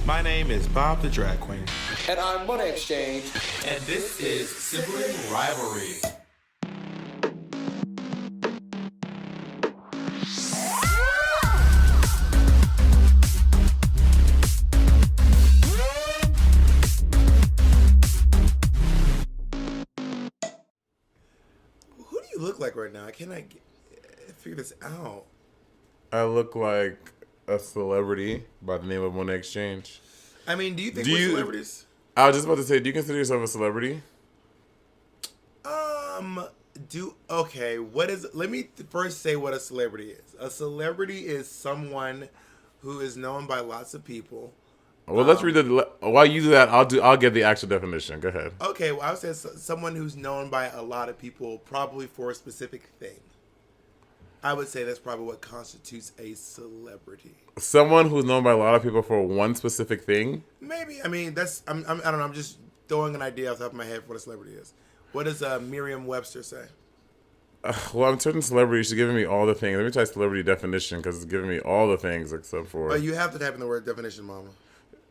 My name is Bob the Drag Queen. And I'm Monét. And this is Sibling Rivalry. Who do you look like right now? I cannot figure this out. I look like a celebrity by the name of Monét. I mean, do you think we're celebrities? I was just about to say, do you consider yourself a celebrity? Okay, let me first say what a celebrity is. A celebrity is someone who is known by lots of people. Well, let's read while you do that, I'll get the actual definition. Go ahead. Okay, well, I would say someone who's known by a lot of people, probably for a specific thing. I would say that's probably what constitutes a celebrity. Someone who's known by a lot of people for one specific thing? Maybe. I mean, I don't know. I'm just throwing an idea off the top of my head for what a celebrity is. What does Merriam-Webster say? Well, I'm certain celebrities. She's giving me all the things. Let me try celebrity definition because it's giving me all the things except for... Oh, you have to type in the word definition, mama.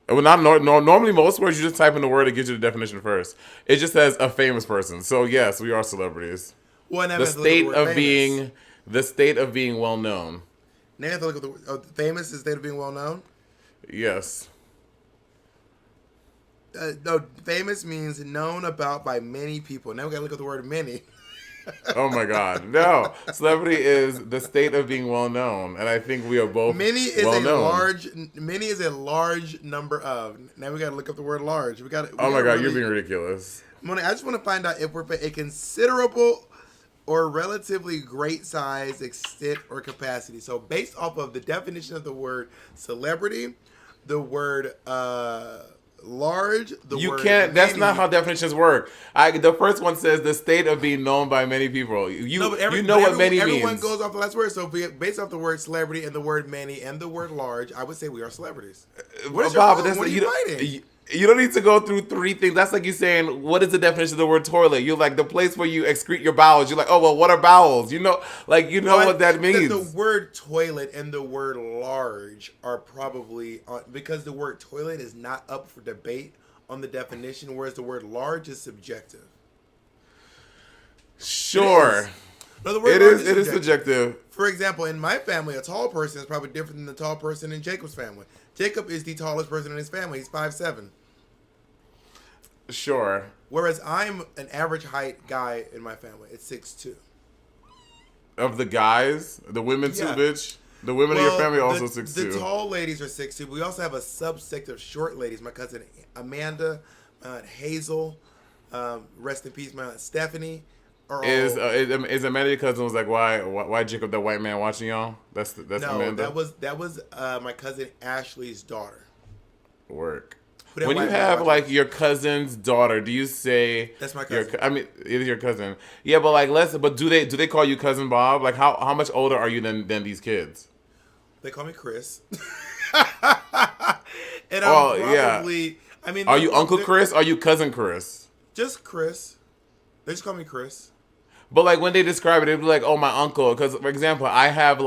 Well, normally most words you just type in the word, it gives you the definition first. It just says a famous person. So yes, we are celebrities. Well, the state of being well known. Now you have to look at the famous. The state of being well known. Yes. No, famous means known about by many people. Now we gotta look at the word many. Oh my God, no! Celebrity is the state of being well known, and I think we are both Many is well-known. Many is a large number of. Now we gotta look up the word large. Oh my God, you're being ridiculous. Moni, I just want to find out if we're a considerable or relatively great size, extent, or capacity. So based off of the definition of the word celebrity, the word large, you can't. That's not how definitions work. The first one says the state of being known by many people. You know what many means. Everyone goes off the last word. So based off the word celebrity and the word many and the word large, I would say we are celebrities. What are you fighting? You don't need to go through three things. That's like you saying, what is the definition of the word toilet? You're like, the place where you excrete your bowels. You're like, oh, well, what are bowels? You know what that means. The word toilet and the word large are probably, because the word toilet is not up for debate on the definition, whereas the word large is subjective. Sure. It is subjective. For example, in my family, a tall person is probably different than the tall person in Jacob's family. Jacob is the tallest person in his family. He's 5'7". Sure. Whereas I'm an average height guy in my family. It's 6'2". Of the guys? The women too, bitch? The women in your family are also 6'2". The tall ladies are 6'2". We also have a subsect of short ladies. My cousin Amanda, my aunt Hazel, rest in peace, my aunt Stephanie. Is Amanda your cousin? Was like, why Jacob, that white man watching y'all? That's Amanda. That was my cousin Ashley's daughter. Work. When you have like your cousin's daughter, do you say that's my cousin? It is your cousin. Yeah, but do they call you cousin Bob? Like how much older are you than these kids? They call me Chris. And I'm probably. I mean, are you Uncle Chris? Or are you cousin Chris? Just Chris. They just call me Chris. But like when they describe it, they'd be like, "Oh, my uncle." Because for example, I have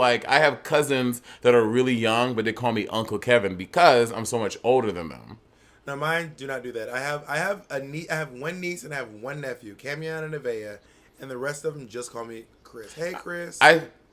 cousins that are really young, but they call me Uncle Kevin because I'm so much older than them. Now mine do not do that. I have one niece and I have one nephew, Camion and Nevaeh, and the rest of them just call me Chris. Hey, Chris.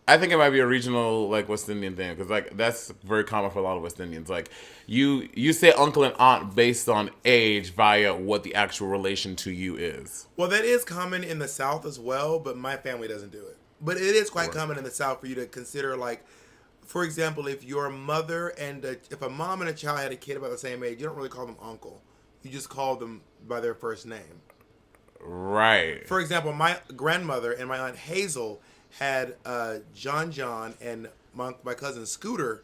I think it might be a regional like West Indian thing because like that's very common for a lot of West Indians. Like you say uncle and aunt based on age via what the actual relation to you is. Well, that is common in the South as well, but my family doesn't do it. But it is quite common in the South for you to consider, like, for example, if your mother and if a mom and a child had a kid about the same age, you don't really call them uncle. You just call them by their first name. Right. For example, my grandmother and my aunt Hazel had John and my cousin Scooter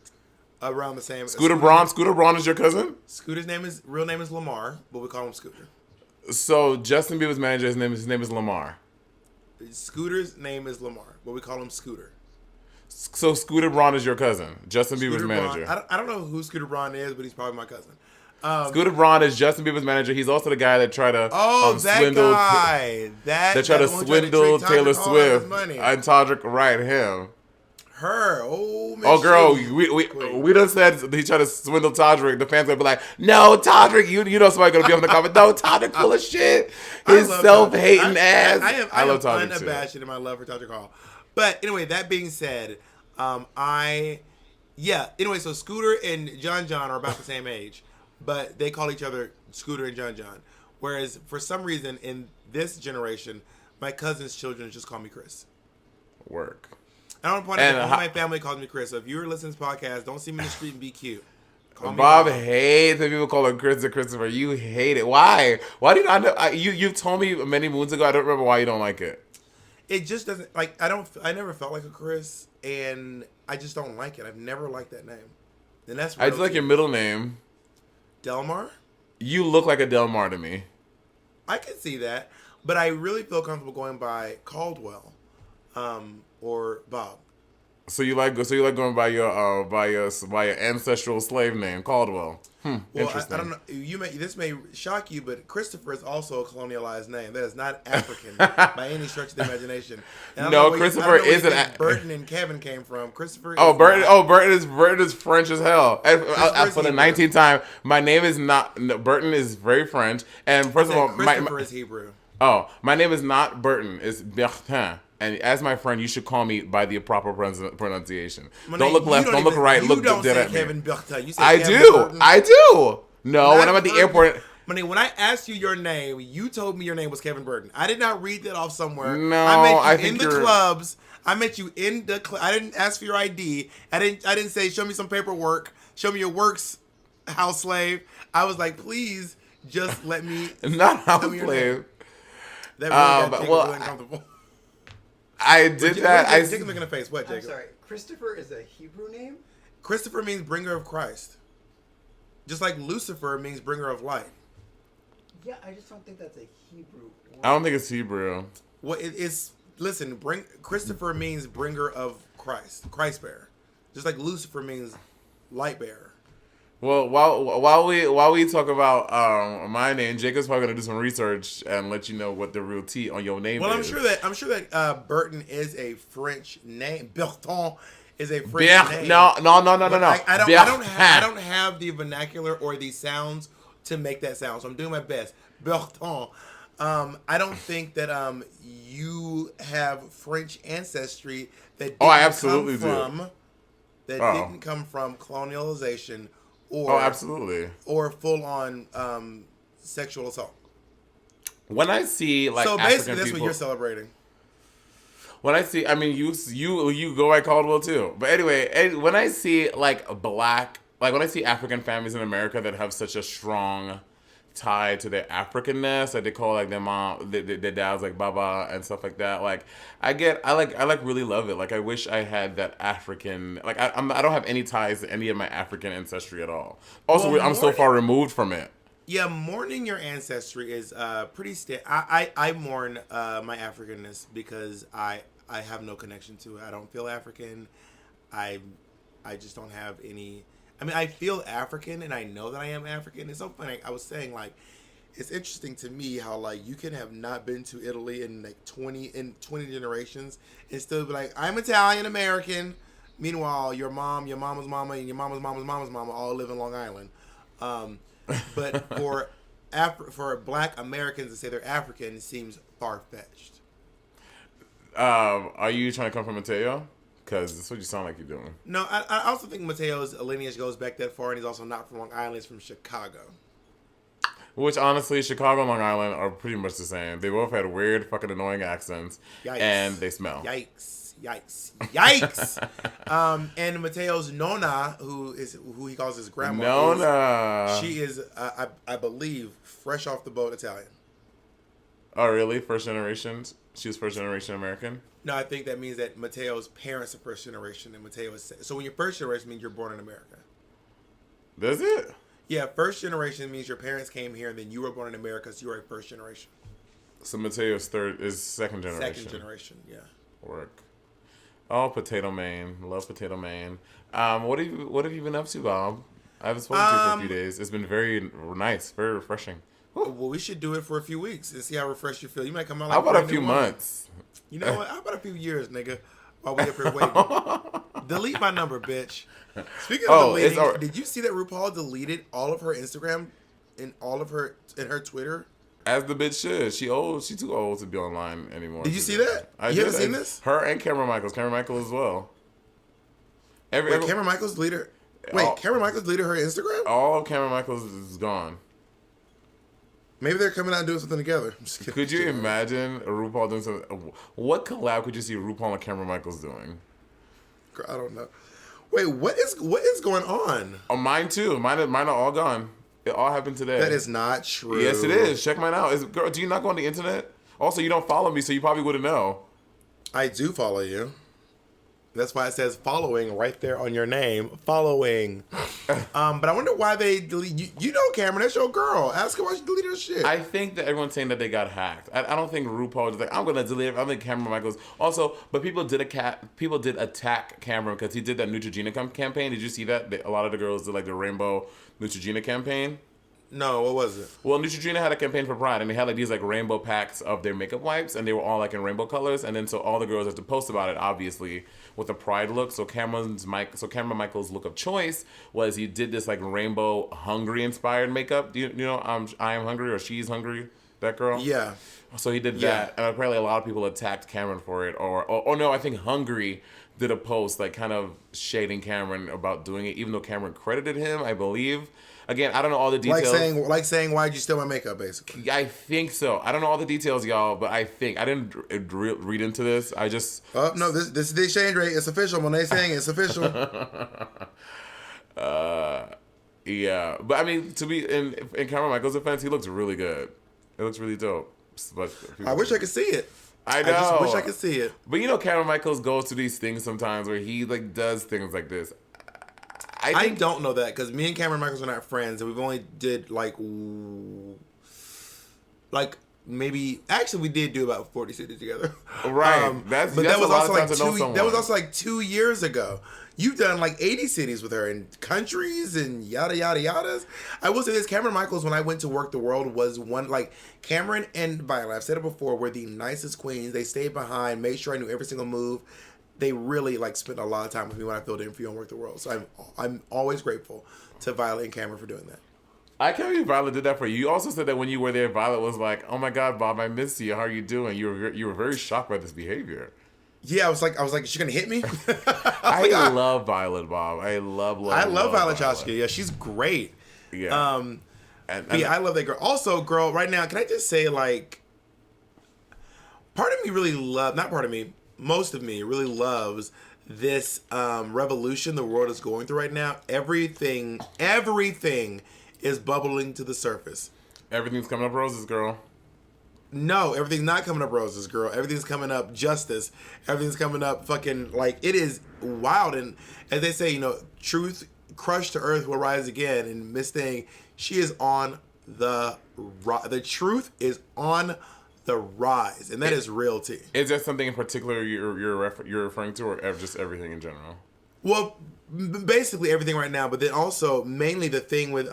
around the same. Scooter Braun is your cousin? Scooter's real name is Lamar, but we call him Scooter. So Justin Bieber's manager, his name is Lamar. Scooter's name is Lamar, but we call him Scooter. So Scooter Braun is your cousin, Justin Bieber's manager. I don't know who Scooter Braun is, but he's probably my cousin. Scooter Braun is Justin Bieber's manager. He's also the guy that tried to swindle. That tried to swindle Taylor Swift and Todrick. Right, him. Her. Oh, Miss Oh, girl, Shady. we done said he tried to swindle Todrick. The fans gonna be like, no, Todrick, you know somebody gonna be on the comment. No, Todrick full of shit. His self-hating ass. I love am Todrick unabashed too. in my love for Todrick Hall. But anyway, that being said, anyway, so Scooter and John are about the same age, but they call each other Scooter and John. Whereas for some reason in this generation, my cousin's children just call me Chris. Work. I don't point out that all my family calls me Chris. So if you're listening to this podcast, don't see me in the street and be cute. Call me Bob hates when people call her Chris or Christopher. You hate it. Why? Why do you not know? You told me many moons ago. I don't remember why you don't like it. It just doesn't, like, I never felt like a Chris, and I just don't like it. I've never liked that name. And that's I just like your middle name. Delmar? You look like a Delmar to me. I can see that, but I really feel comfortable going by Caldwell, or Bob. So you like going by your ancestral slave name, Caldwell. Well, Interesting. I don't know. This may shock you, but Christopher is also a colonialized name. That is not African by any stretch of the imagination. No, Christopher isn't. Burton and Kevin came from Christopher. Burton is French as hell. For the 19th time, my name is not. No, Burton is very French. And first of all, Christopher is Hebrew. Oh, my name is not Burton. It's Bertin. And as my friend, you should call me by the proper pronunciation. Don't look left. Don't look right. Look dead at me. Kevin Bertin. You say I Kevin do. Burton. I do. No, when I'm at the airport. When I asked you your name, you told me your name was Kevin Burton. I did not read that off somewhere. No, I met you in the clubs. I met you in the club. I didn't ask for your ID. I didn't say show me some paperwork. Show me your works, house slave. I was like, please just let me. Not house slave. That really got really uncomfortable. I did that. Jacob's making a face. What, Jacob? I'm sorry. Christopher is a Hebrew name? Christopher means bringer of Christ. Just like Lucifer means bringer of light. Yeah, I just don't think that's a Hebrew word. I don't think it's Hebrew. Well, it's listen. Christopher means bringer of Christ, Christ bearer. Just like Lucifer means light bearer. Well, while we talk about my name, Jacob's probably gonna do some research and let you know what the real T on your name is. Well, I'm sure that Burton is a French name. Berton is a French name. No. I don't have the vernacular or the sounds to make that sound, so I'm doing my best. Berton. I don't think that you have French ancestry that didn't come from colonialization. Absolutely. Or full on sexual assault. When I see so basically, African that's people, what you're celebrating. When I see, I mean, you go by Caldwell too. But anyway, when I see when I see African families in America that have such a strong tie to their Africanness, like they call like their mom, their dad's like Baba and stuff like that. Like I really love it. Like I wish I had that African. Like I don't have any ties to any of my African ancestry at all. Also, I'm so far removed from it. Yeah, mourning your ancestry is pretty. I mourn my Africanness because I have no connection to it. I don't feel African. I just don't have any. I mean, I feel African, and I know that I am African. It's so funny. I was saying, like, it's interesting to me how, like, you can have not been to Italy in, like, 20 generations and still be like, I'm Italian American. Meanwhile, your mama's mama, and your mama's mama all live in Long Island. But for Black Americans to say they're African seems far-fetched. Are you trying to come from Mateo? Because that's what you sound like you're doing. No, I also think Mateo's lineage goes back that far, and he's also not from Long Island. He's from Chicago. Which, honestly, Chicago and Long Island are pretty much the same. They both had weird, fucking annoying accents. Yikes. And they smell. Yikes. And Mateo's Nona, who he calls his grandma. Nona. She is, I believe, fresh off the boat Italian. Oh, really? First generation? She was first generation American? No, I think that means that Mateo's parents are first generation, and Mateo is... So when you're first generation, it means you're born in America. Does it? Yeah, first generation means your parents came here, and then you were born in America, so you are a first generation. So Mateo's is second generation. Second generation, yeah. Work. Oh, Potato Man. Love Potato Man. What have you been up to, Bob? I haven't spoken to you for a few days. It's been very nice, very refreshing. Well, we should do it for a few weeks and see how refreshed you feel. You might come out like... How about a few months? You know what? How about a few years, nigga? While we up here waiting. Delete my number, bitch. Speaking Oh, of it's deleting, all- did you see that RuPaul deleted all of her Instagram and all of her Twitter? As the bitch should. She old. She too old to be online anymore. Did you see that? You haven't seen this? Her and Cameron Michaels. Cameron Michaels as well. Wait, Cameron Michaels deleted. Wait, Cameron Michaels deleted her Instagram? All of Cameron Michaels is gone. Maybe they're coming out and doing something together. I'm just kidding. Could you imagine RuPaul doing something? What collab could you see RuPaul and Cameron Michaels doing? I don't know. Wait, what is going on? Oh, mine too. Mine are all gone. It all happened today. That is not true. Yes, it is. Check mine out. Girl, do you not go on the internet? Also, you don't follow me, so you probably wouldn't know. I do follow you. That's why it says following right there on your name. Following. But I wonder why they delete. You know Cameron, that's your girl. Ask her why she deleted her shit. I think that everyone's saying that they got hacked. I don't think RuPaul was like, I'm gonna delete it. I think Cameron Michaels also, but people did attack Cameron because he did that Neutrogena campaign. Did you see that? A lot of the girls did like the rainbow Neutrogena campaign. No, what was it? Well, Neutrogena had a campaign for Pride, and they had like these like rainbow packs of their makeup wipes, and they were all like in rainbow colors. And then so all the girls have to post about it, obviously, with a Pride look. So Cameron Michaels' look of choice was he did this like rainbow hungry inspired makeup. Do you know I am hungry or she's hungry? That girl. Yeah. So he did that, and apparently a lot of people attacked Cameron for it. Or no, I think Hungry did a post like kind of shading Cameron about doing it, even though Cameron credited him, I believe. Again, I don't know all the details. Like saying, why'd you steal my makeup, basically? I think so. I don't know all the details, y'all, but I think I didn't read into this. I just. Oh no, this is the exchange rate. It's official. When they saying it's official. Yeah, but I mean, to be in Cameron Michaels' defense, he looks really good. It looks really dope. But I wish I could see it. I know. I just wish I could see it. But you know, Cameron Michaels goes through these things sometimes where he like does things like this. I don't know that because me and Cameron Michaels are not friends, and we've only did like maybe actually we did do about 40 cities together. Right. That's that was a lot also of time like to know someone. that was also like 2 years ago. You've done like 80 cities with her in countries and yada yada yadas. I will say this: Cameron Michaels, when I went to Work the World, was one like Cameron and Violet. I've said it before. Were the nicest queens. They stayed behind, made sure I knew every single move. They really like spent a lot of time with me when I filled in for you on Work the World. So I'm always grateful to Violet and Cameron for doing that. I can't believe Violet did that for you. You also said that when you were there, Violet was like, "Oh my God, Bob, I miss you. How are you doing?" You were very shocked by this behavior. Yeah, I was like, is she gonna hit me? I love Violet, Bob. I love Violet Chachki. Yeah, she's great. Yeah. Yeah, I love that girl. Also, girl, right now, can I just say, like, most of me really loves this revolution the world is going through right now. Everything is bubbling to the surface. Everything's coming up roses, girl. No, everything's not coming up roses, girl. Everything's coming up justice. Everything's coming up fucking, like, it is wild. And as they say, you know, truth crushed to earth will rise again. And Miss Thing, she is on the truth is on the rise. And that is real tea. Is there something in particular you're referring to, or just everything in general? Well, basically everything right now, but then also mainly the thing with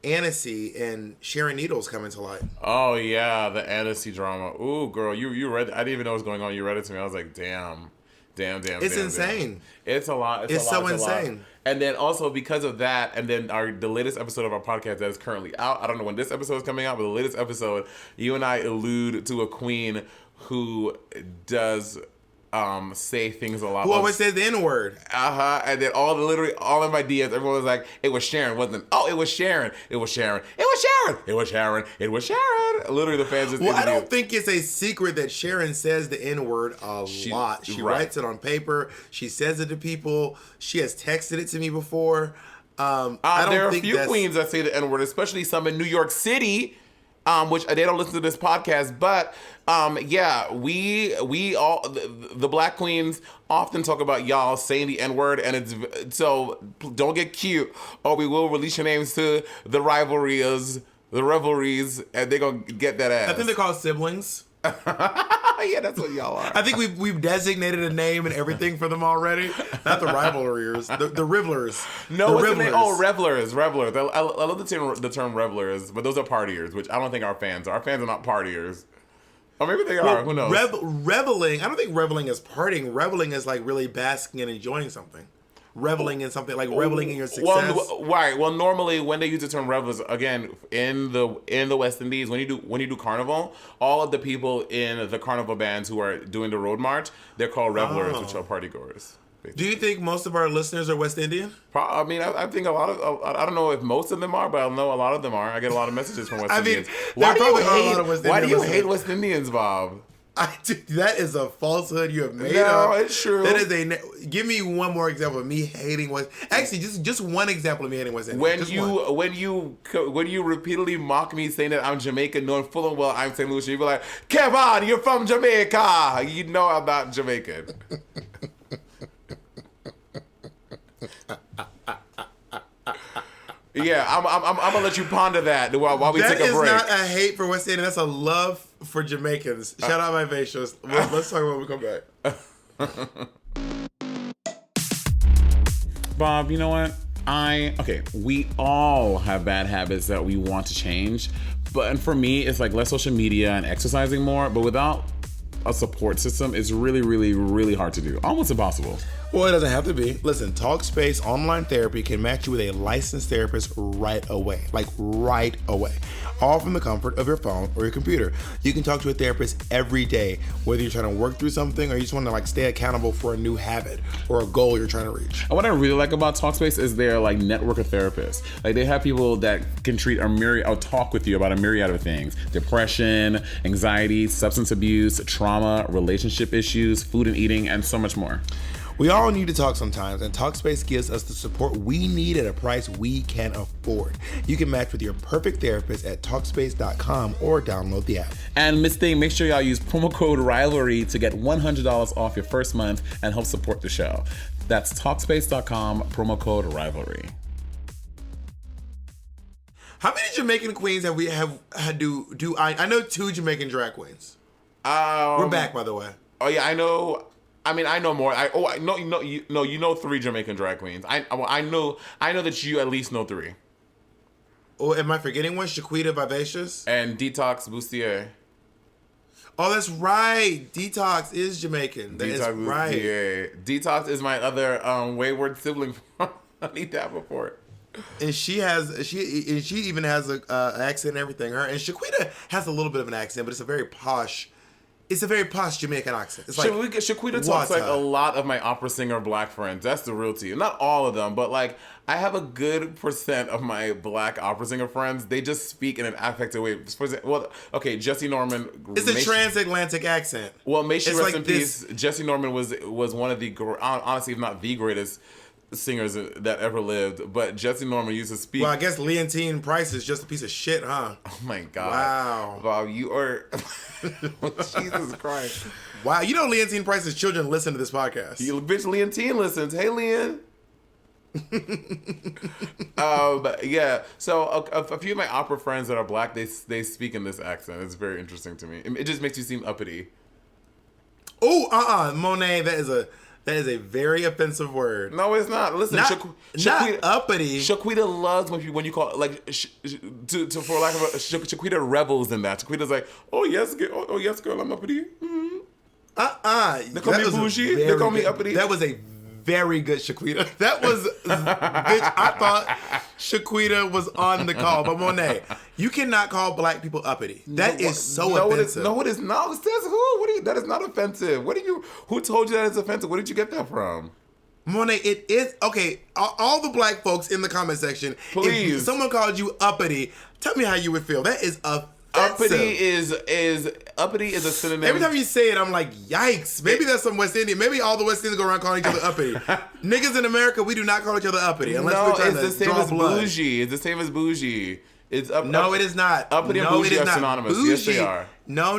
Annecy and Sharon Needles coming to light. Oh yeah, the Annecy drama. Ooh, girl, you read. I didn't even know what was going on. You read it to me. I was like, damn. It's insane. It's a lot. It's so insane. And then also because of that, and then the latest episode of our podcast that is currently out. I don't know when this episode is coming out, but the latest episode, you and I allude to a queen who does say things a lot. Who always says the N-word. And then all in my DMs, everyone was like, it was Sharon, wasn't it? Oh, it was Sharon. It was Sharon. It was Sharon. It was Sharon. It was Sharon. Literally, the fans just I don't think it's a secret that Sharon says the N-word a lot. She writes it on paper. She says it to people. She has texted it to me before. There are a few queens that say the N-word, especially some in New York City. Which they don't listen to this podcast, but yeah, we all the black queens often talk about y'all saying the N-word, and it's so don't get cute, or we will release your names to the rivalries, and they're gonna get that ass. I think they're called siblings. Yeah, that's what y'all are. I think we've designated a name and everything for them already. Not the rivalries, the Rivelers. No, what's the name? Oh, revelers. I love the term revelers, but those are partiers, which I don't think our fans are. Our fans are not partiers. Or maybe they are. Who knows? Reveling. I don't think reveling is partying. Reveling is like really basking and enjoying something. Reveling in something, like reveling in your success. Right. Well, normally when they use the term revelers, again, in the West Indies, when you do carnival, all of the people in the carnival bands who are doing the road march, they're called revelers, which are partygoers. Do you think most of our listeners are West Indian? I mean, I think a lot of, I don't know if most of them are, but I know a lot of them are. I get a lot of messages from West Indians. Why do you hate West Indians, Bob? That is a falsehood you have made up. No, it's true. That is give me one more example of me hating West. Actually, just one example of me hating West Indians. When you repeatedly mock me saying that I'm Jamaican, knowing full and well I'm St. Lucia, you be like, Kevin, you're from Jamaica. You know I'm not Jamaican. Yeah, I'm gonna let you ponder that while we take a break. That is not a hate for West Indian. That's a love for Jamaicans. Shout out my Vivacious. Let's talk when we come back. Bob, you know what? We all have bad habits that we want to change. And for me, it's like less social media and exercising more. But without a support system, it's really, really, really hard to do. Almost impossible. Well, it doesn't have to be. Listen, Talkspace Online Therapy can match you with a licensed therapist right away. Like right away. All from the comfort of your phone or your computer. You can talk to a therapist every day, whether you're trying to work through something or you just want to like stay accountable for a new habit or a goal you're trying to reach. And what I really like about Talkspace is their like network of therapists. Like they have people that can talk with you about a myriad of things: depression, anxiety, substance abuse, trauma, relationship issues, food and eating, and so much more. We all need to talk sometimes, and Talkspace gives us the support we need at a price we can afford. You can match with your perfect therapist at Talkspace.com or download the app. And Miss Thing, make sure y'all use promo code RIVALRY to get $100 off your first month and help support the show. That's Talkspace.com, promo code RIVALRY. How many Jamaican queens have we had? I know 2 Jamaican drag queens. We're back, by the way. Oh yeah, I know. I mean, I know more. You know 3 Jamaican drag queens. I know that you at least know 3. Oh, am I forgetting one? Shaquita Vivacious and Detox Bustier. Oh, that's right. Detox is Jamaican. That is right. Detox is my other wayward sibling from Honey Davenport. And she even has an accent and everything. Her and Shaquita has a little bit of an accent, but it's a very posh Jamaican accent. It's like Shaquita talks like a lot of my opera singer black friends. That's the real tea. Not all of them, but like I have a good percent of my black opera singer friends. They just speak in an affected way. Well, okay, Jesse Norman. It's a transatlantic accent. Well, may she rest in peace. Jesse Norman was one of the, honestly, if not the greatest singers that ever lived, but Jesse Norman used to speak. Well, I guess Leontine Price is just a piece of shit, huh? Oh my God! Wow, Bob, you are Jesus Christ! Wow, you know Leontine Price's children listen to this podcast. You bitch, Leontine listens. Hey, Leon. Yeah. So a few of my opera friends that are black, they speak in this accent. It's very interesting to me. It just makes you seem uppity. Oh, Monét, that is a very offensive word. No, it's not. Listen, not uppity. Shaquita loves when you call it, like, for lack of a, Shaquita revels in that. Shaquita's like, oh yes, girl, I'm uppity. Mm-hmm. They call me bougie. They call me uppity. That was a very good Shaquita. That was, bitch, I thought Shaquita was on the call. But Monét, you cannot call black people uppity. That is so offensive. No, it is not. It says who? That is not offensive. Who told you that it's offensive? Where did you get that from? Monét, it is, okay, all the black folks in the comment section, please. If someone called you uppity, tell me how you would feel. That is offensive. Uppity is a synonym. Every time you say it, I'm like, yikes. Maybe that's some West Indian. Maybe all the West Indians go around calling each other uppity. Niggas in America, we do not call each other uppity unless we're trying to draw blood. Bougie. It's the same as bougie. No, it is not. Uppity and bougie are synonymous. Bougie, yes, they are. No.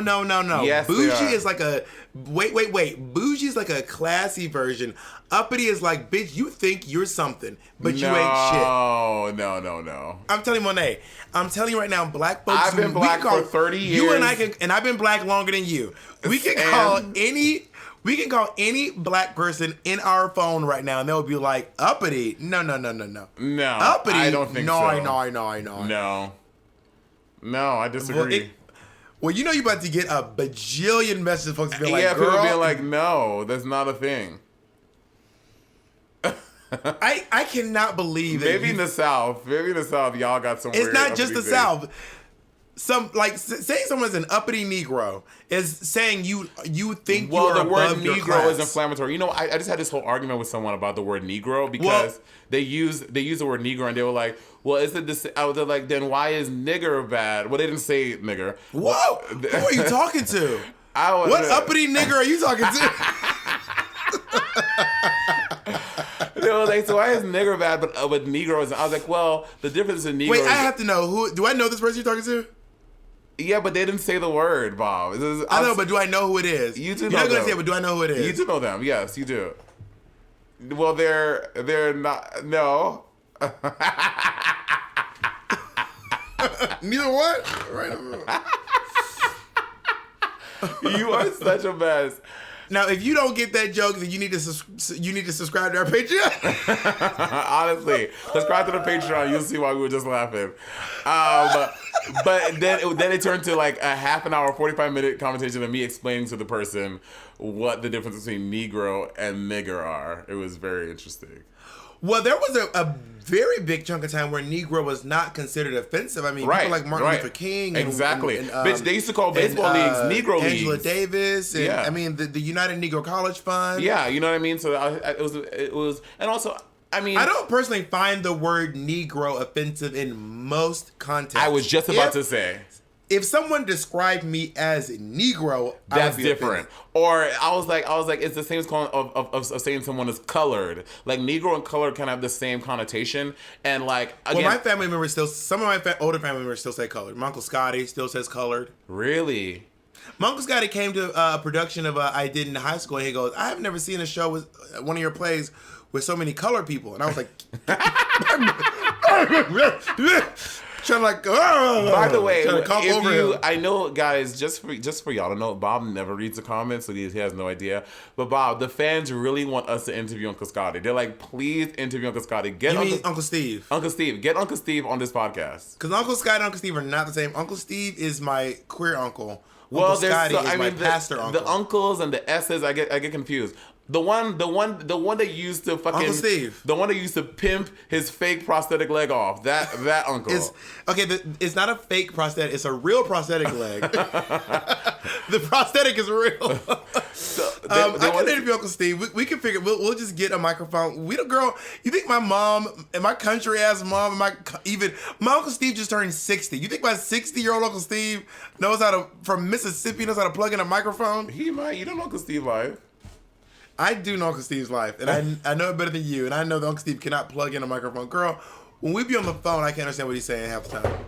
Yes, bougie is like a wait. Bougie is like a classy version. Uppity is like, bitch, you think you're something, but you ain't shit. No. I'm telling you, Monét. I'm telling you right now, black folks. I've been black for 30 years. You and I and I've been black longer than you. We can call any black person in our phone right now, and they'll be like, uppity. No. Uppity. I don't think so. No. No, I disagree. Well, you know you about to get a bajillion messages from folks being like, girl. People being like, no, that's not a thing. I cannot believe that. Maybe in the South, y'all got some. It's not just the South. Some like saying someone's an uppity Negro is saying you think you are the word above your Negro class. is inflammatory. You know, I just had this whole argument with someone about the word Negro because they use the word Negro and they were like, well, is it this? They're like, then why is nigger bad? Well, they didn't say nigger. Whoa, who are you talking to? What uppity nigger are you talking to? They were like, so why is nigger bad, but with Negroes? I was like, well, the difference in Negroes. Wait, I have to know who. Do I know this person you're talking to? Yeah, but they didn't say the word, Bob. I know, but do I know who it is? You do You're know not going to them. say it, but do I know who it is? You do know them. Yes, you do. Well, they're not. No. Neither one? Right. You are such a mess. Now, if you don't get that joke, then you need to subscribe to our Patreon. Honestly, subscribe to the Patreon. You'll see why we were just laughing. But then it turned to like a half an hour, 45-minute conversation of me explaining to the person what the difference between Negro and nigger are. It was very interesting. Well, there was a very big chunk of time where Negro was not considered offensive. I mean, people like Martin Luther King. Exactly. Bitch, they used to call baseball leagues Negro leagues. Angela Davis. And, I mean, the United Negro College Fund. Yeah, you know what I mean? So it was, and also, I mean, I don't personally find the word Negro offensive in most contexts. I was just about to say. If someone described me as Negro, that's I would be different. offended. Or I was like, it's the same as of saying someone is colored. Like Negro and color kind of have the same connotation. And like, again, well, my family members some of my older family members still say colored. My Uncle Scotty still says colored. Really? My Uncle Scotty came to a production of I did in high school, and he goes, I have never seen a show with one of your plays with so many colored people. And I was like, trying to like, by the way, if I know, guys, just for y'all to know, Bob never reads the comments, so he has no idea. But Bob, the fans really want us to interview Uncle Scotty. They're like, please interview Uncle Scotty. You mean Uncle Steve? Uncle Steve, get Uncle Steve on this podcast. Because Uncle Scotty and Uncle Steve are not the same. Uncle Steve is my queer uncle. Well, Uncle Scotty is my pastor uncle. The uncles and the S's, I get confused. The one that used to fucking Uncle Steve. The one that used to pimp his fake prosthetic leg off. That uncle. It's not a fake prosthetic. It's a real prosthetic leg. The prosthetic is real. I can interview Uncle Steve. We can figure. We'll just get a microphone. You think my mom and my country ass mom and my Uncle Steve just turned 60. You think my 60-year-old Uncle Steve knows from Mississippi knows how to plug in a microphone? He might. You don't know Uncle Steve live. I do know Uncle Steve's life, and I know it better than you, and I know that Uncle Steve cannot plug in a microphone. Girl, when we be on the phone, I can't understand what he's saying half the time.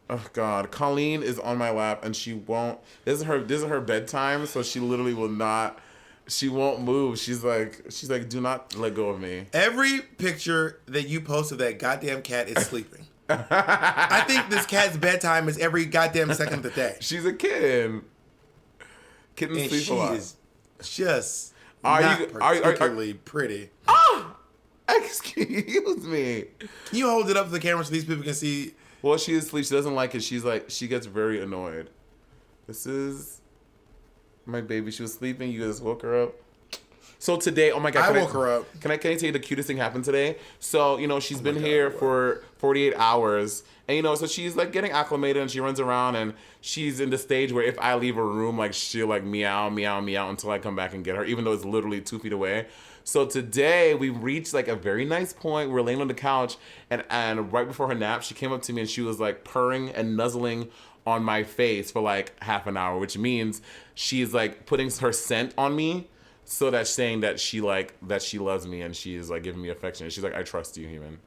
Oh God, Colleen is on my lap, and she won't. This is her bedtime, so she literally will not. She won't move. She's like, do not let go of me. Every picture that you post of that goddamn cat is sleeping. I think this cat's bedtime is every goddamn second of the day. She's a kitten. Kittens sleep a lot. Is just. Are not you particularly pretty? Oh, excuse me. Can you hold it up to the camera so these people can see? Well, she is asleep. She doesn't like it. She gets very annoyed. This is my baby. She was sleeping. You guys woke her up. So today, oh my God. I woke her up. Can I tell you the cutest thing happened today? So, she's been here for 48 hours. And, so she's, like, getting acclimated, and she runs around, and she's in the stage where if I leave her room, like, she'll, like, meow, meow, meow until I come back and get her, even though it's literally 2 feet away. So today, we reached, like, a very nice point. We're laying on the couch, and right before her nap, she came up to me, and she was, like, purring and nuzzling on my face for, like, half an hour, which means she's, like, putting her scent on me. So that's saying that she loves me, and she is, like, giving me affection. She's like, I trust you, human.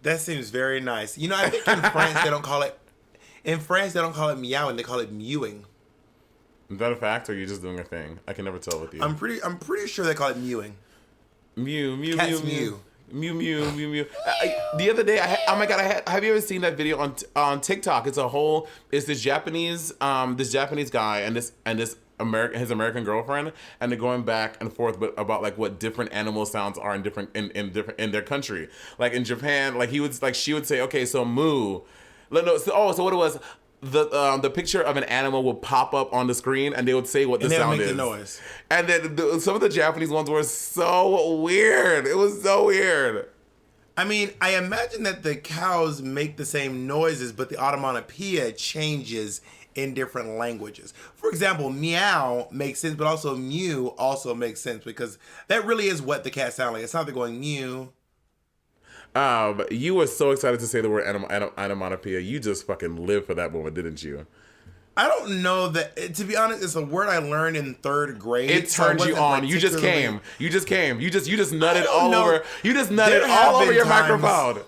That seems very nice. I think in France they don't call it. In France they don't call it meowing. They call it mewing. Is that a fact, or are you just doing a thing? I can never tell with you. I'm pretty sure they call it mewing. Mew, mew, Cats mew, mew, mew, mew, mew. The other day, have you ever seen that video on TikTok? It's this Japanese guy and this his American girlfriend, and they're going back and forth about like what different animal sounds are in their country. Like in Japan, like she would say, okay, so moo. So what it was, the picture of an animal would pop up on the screen, and they would say what the sound is. Make the noise. And then some of the Japanese ones were so weird. It was so weird. I mean, I imagine that the cows make the same noises, but the onomatopoeia changes in different languages. For example, meow makes sense, but also mew also makes sense because that really is what the cat sounds like. It's not they're going mew. You were so excited to say the word onomatopoeia. You just fucking lived for that moment, didn't you? I don't know that. To be honest, it's a word I learned in 3rd grade. It turned you on. You just came. You just nutted all over. You just nutted all over your microphone.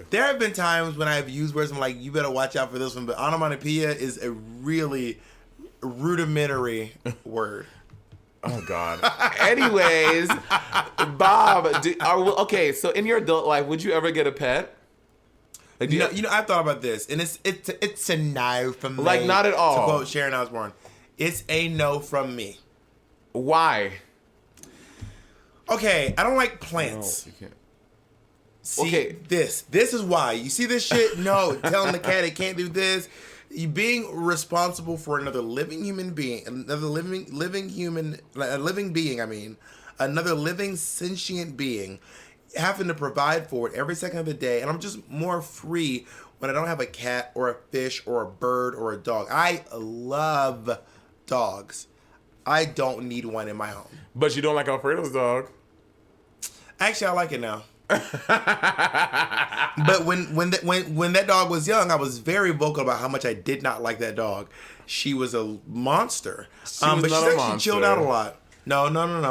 There have been times when I've used words I'm like, you better watch out for this one. But onomatopoeia is a really rudimentary word. Oh God. Anyways, Bob, okay. So in your adult life, would you ever get a pet? Like, you know, I've thought about this, and it's a no from me. Like, not at all. To quote Sharon Osbourne, it's a no from me. Why? Okay, I don't like plants. No, you can't. See, okay. This is why. You see this shit? No, telling the cat it can't do this. You being responsible for another living human being, another living being. I mean, another living sentient being, having to provide for it every second of the day, and I'm just more free when I don't have a cat or a fish or a bird or a dog. I love dogs. I don't need one in my home. But you don't like Alfredo's dog. Actually, I like it now. But when that dog was young, I was very vocal about how much I did not like that dog. She was a monster. But she's actually chilled out a lot. No.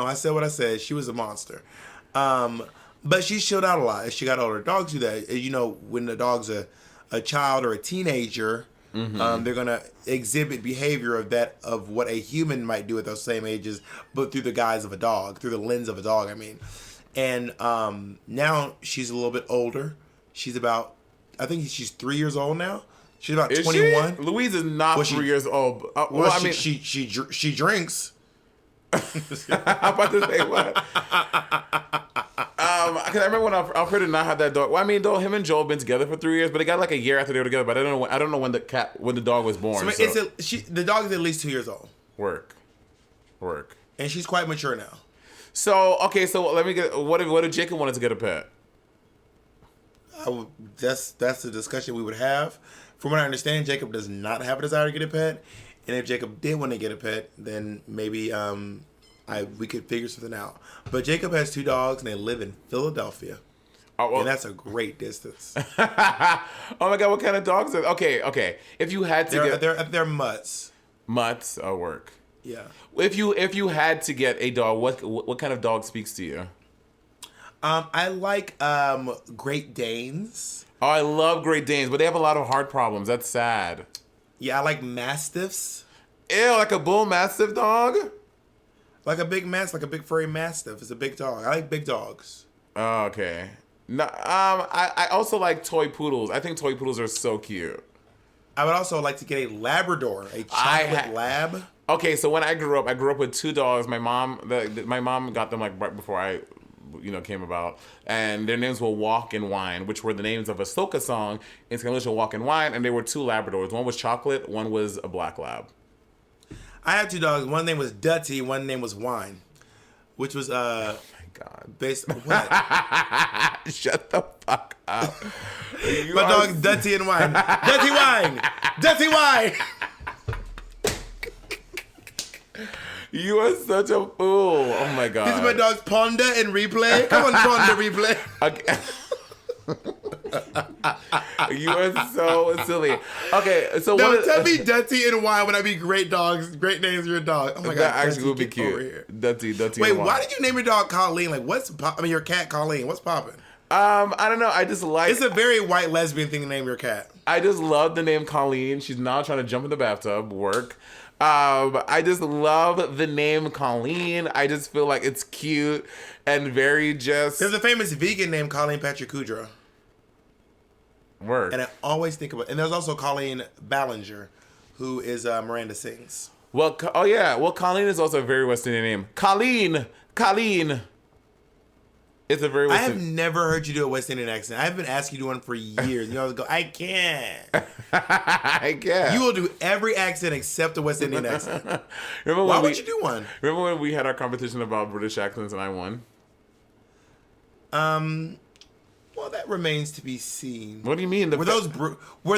I said what I said. She was a monster. But she chilled out a lot as she got older. Dogs do that. You know, when the dog's a child or a teenager, they're gonna exhibit behavior of what a human might do at those same ages, but through the guise of a dog, through the lens of a dog. I mean. And now she's a little bit older. She's about, I think she's 3 years old now. She's about 21. She? Louise is not 3 years old. Well, I mean, she drinks. I'm about to say what? Cause I remember when Alfredo did not have that dog. Well, I mean, though him and Joel have been together for 3 years, but they got like a year after they were together. But I don't know when the dog was born. So. The dog is at least 2 years old. Work. And she's quite mature now. So okay, so let me get. What if Jacob wanted to get a pet? That's the discussion we would have. From what I understand, Jacob does not have a desire to get a pet, and if Jacob did want to get a pet, then maybe we could figure something out. But Jacob has 2 dogs, and they live in Philadelphia, and that's a great distance. Oh my God, what kind of dogs are? Okay. If you had to they're mutts. Mutts work. Yeah. If you had to get a dog, what kind of dog speaks to you? I like Great Danes. Oh, I love Great Danes, but they have a lot of heart problems. That's sad. Yeah, I like Mastiffs. Ew, like a bull mastiff dog? Like a big furry mastiff. It's a big dog. I like big dogs. Oh, okay. No, I also like toy poodles. I think toy poodles are so cute. I would also like to get a Labrador, a chocolate lab. Okay, so when I grew up with 2 dogs. My mom got them like right before I, came about, and their names were Walk and Wine, which were the names of a soca song in English, Walk and Wine, and they were 2 Labradors. One was chocolate, one was a black lab. I had 2 dogs. One name was Dutty, one name was Wine, which was oh my God, based on what? Shut the fuck up. My dog's Dutty and Wine. Dutty Wine. Dutty Wine. You are such a fool. Oh my God. These are my dogs Ponder and Replay. Come on, Ponder, Replay. Okay. You are so silly. Okay, so tell me Dutty and Wine would I be great dogs, great names for your dog. Oh my God. That actually would be cute. Dutty Wait, and Wine. Why did you name your dog Colleen? Like, your cat Colleen? What's popping? I don't know. I just like. It's a very white lesbian thing to name your cat. I just love the name Colleen. She's now trying to jump in the bathtub. Work. I just love the name Colleen. I just feel like it's cute and very just. There's a famous vegan named Colleen Patrick Kudrow. Work. And I always think about. And there's also Colleen Ballinger, who is Miranda Sings. Well, Colleen is also a very West Indian name. Colleen. It's a very I West have Indian. never heard you do a West Indian accent. I've been asking you to do one for years. You always go, I can't. I guess. You will do every accent except the West Indian accent. Remember Why when would you do one? Remember when we had our competition about British accents and I won? Well, that remains to be seen. What do you mean? Were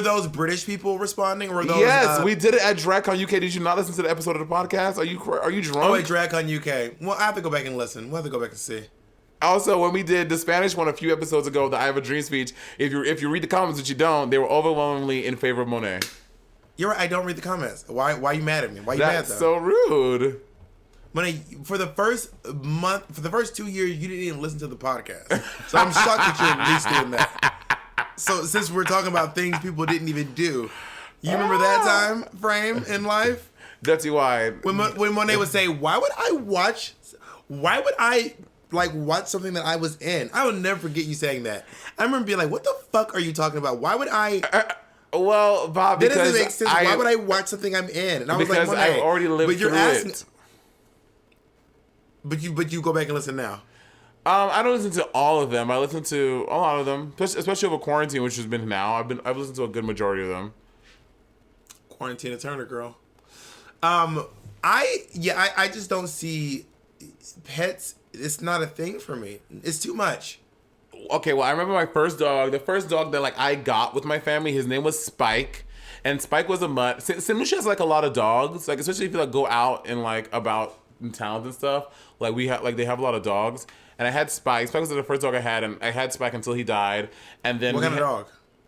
those British people responding? Or were those? Yes, we did it at DragCon UK. Did you not listen to the episode of the podcast? Are you drunk? Oh, wait, DragCon UK. Well, I have to go back and listen. We'll have to go back and see. Also, when we did the Spanish one a few episodes ago, the I Have a Dream speech, if you read the comments, which you don't, they were overwhelmingly in favor of Monét. You're right. I don't read the comments. Why are you mad at me? Why are you That's mad though? so rude. Monét, for the first 2 years, you didn't even listen to the podcast. So I'm shocked that you're at least doing that. So since we're talking about things people didn't even do, you remember that time frame in life? That's why. When Monét would say, why would I watch something that I was in? I will never forget you saying that. I remember being like, what the fuck are you talking about? Why would I... Well, Bob, That because doesn't make sense. Why would I watch something I'm in? And I was because like, I've already lived through it. But you go back and listen now. I don't listen to all of them. I listen to a lot of them, especially over quarantine, which has been now. I've listened to a good majority of them. Quarantine Turner, girl. I just don't see pets. It's not a thing for me. It's too much. Okay, well, I remember my first dog. The first dog that I got with my family, his name was Spike, and Spike was a mutt. St. Lucia has a lot of dogs, especially if you go out and about in towns and stuff. They have a lot of dogs. And I had Spike. Spike was the first dog I had, and I had Spike until he died. And then What kind of dog?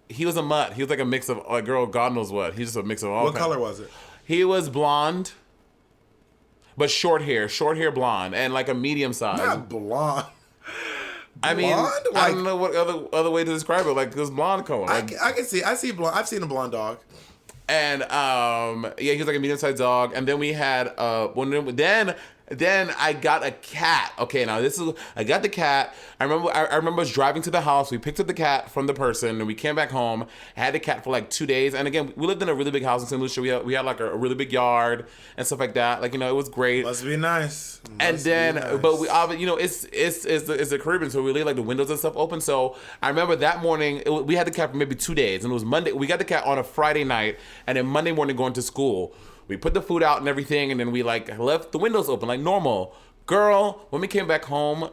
He was a mutt. He was a mix of girl, God knows what. He's just a mix of all. What color was it? He was blonde, but short hair blonde, and a medium size. Not blonde. I mean, I don't know what other way to describe it. This blonde color. I can see. I see blonde. I've seen a blonde dog. And he was a medium-sized dog. And then we had then I got a cat. Okay, now I got the cat. I remember us driving to the house. We picked up the cat from the person, and we came back home. I had the cat for 2 days. And again, we lived in a really big house in St. Lucia. We had a really big yard and stuff like that. It was great. Must be nice. But we it's the Caribbean, so we leave the windows and stuff open. So I remember that morning we had the cat for maybe 2 days, and it was Monday. We got the cat on a Friday night, and then Monday morning going to school. We put the food out and everything, and then we left the windows open like normal. Girl, when we came back home,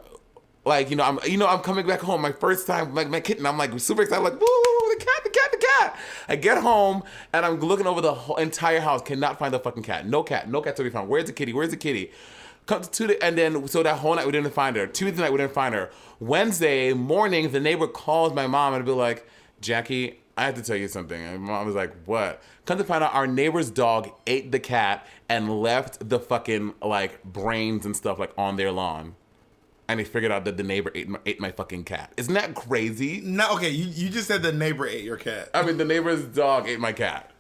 I'm coming back home my first time, my kitten. I'm super excited, woo, the cat. I get home and I'm looking over the whole entire house, cannot find the fucking cat. No cat to be found. Where's the kitty? Come to and then so that whole night we didn't find her. Tuesday night we didn't find her. Wednesday morning the neighbor calls my mom and be like, Jackie, I have to tell you something. And my mom was like, what? Come to find out, our neighbor's dog ate the cat and left the fucking brains and stuff on their lawn. And they figured out that the neighbor ate my fucking cat. Isn't that crazy? No, okay, you just said the neighbor ate your cat. I mean, the neighbor's dog ate my cat.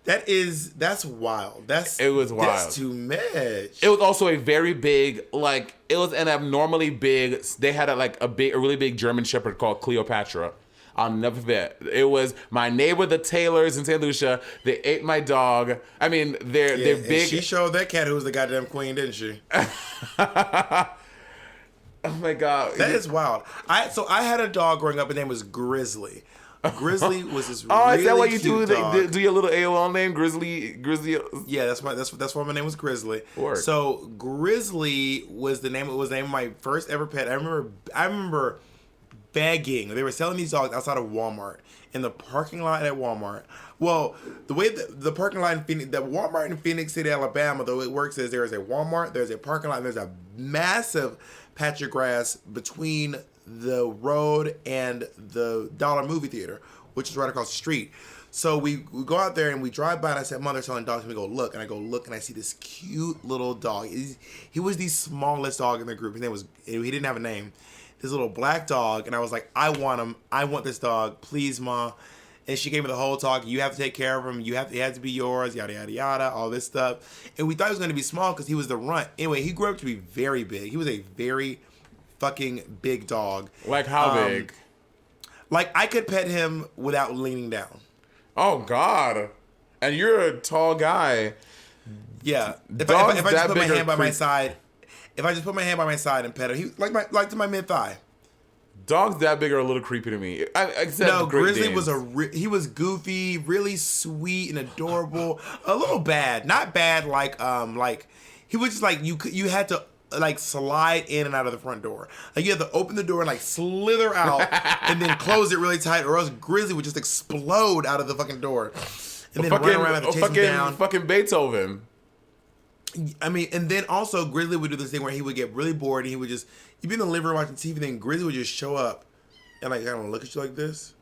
That's wild. It was wild. That's too much. It was also a very big, it was an abnormally big. They had a really big German Shepherd called Cleopatra. I'll never forget. It was my neighbor, the Taylors in St. Lucia. They ate my dog. I mean, they're big. She showed that cat who was the goddamn queen, didn't she? Oh my God. That is wild. I had a dog growing up. His name was Grizzly. Grizzly was this really is that what you cute do? dog. Do your little AOL name, Grizzly? Yeah, that's why my name was Grizzly. Word. So Grizzly was the name. It was the name of my first ever pet. I remember begging. They were selling these dogs outside of Walmart in the parking lot at Walmart. Well, the way the parking lot in Phoenix, the Walmart in Phoenix City, Alabama, though it works is there is a Walmart, there's a parking lot, and there's a massive patch of grass between the road and the Dollar Movie Theater, which is right across the street. So we go out there and we drive by and I said, Mother, selling dogs. And we go look, and I go look, and I see this cute little dog. He was the smallest dog in the group. His name was, he didn't have a name. This little black dog, and I was like, I want him. I want this dog. Please, Ma. And she gave me the whole talk. You have to take care of him. It has to be yours. Yada yada yada. All this stuff. And we thought he was going to be small because he was the runt. Anyway, he grew up to be very big. He was a very fucking big dog. Like how big? I could pet him without leaning down. Oh God! And you're a tall guy. Yeah. If I just put my hand by my side. If I just put my hand by my side and pet him, he to my mid thigh. Dogs that big are a little creepy to me. Except No, Great Grizzly Danes. was he was goofy, really sweet and adorable. A little bad, not bad like he was just like you had to like slide in and out of the front door. Like you had to open the door and like slither out and then close it really tight, or else Grizzly would just explode out of the fucking door and then run around and chase him down. Fucking Beethoven. I mean, and then also Grizzly would do this thing where he would get really bored and he would just, you'd be in the living room watching TV, then Grizzly would just show up and like kind of look at you like this,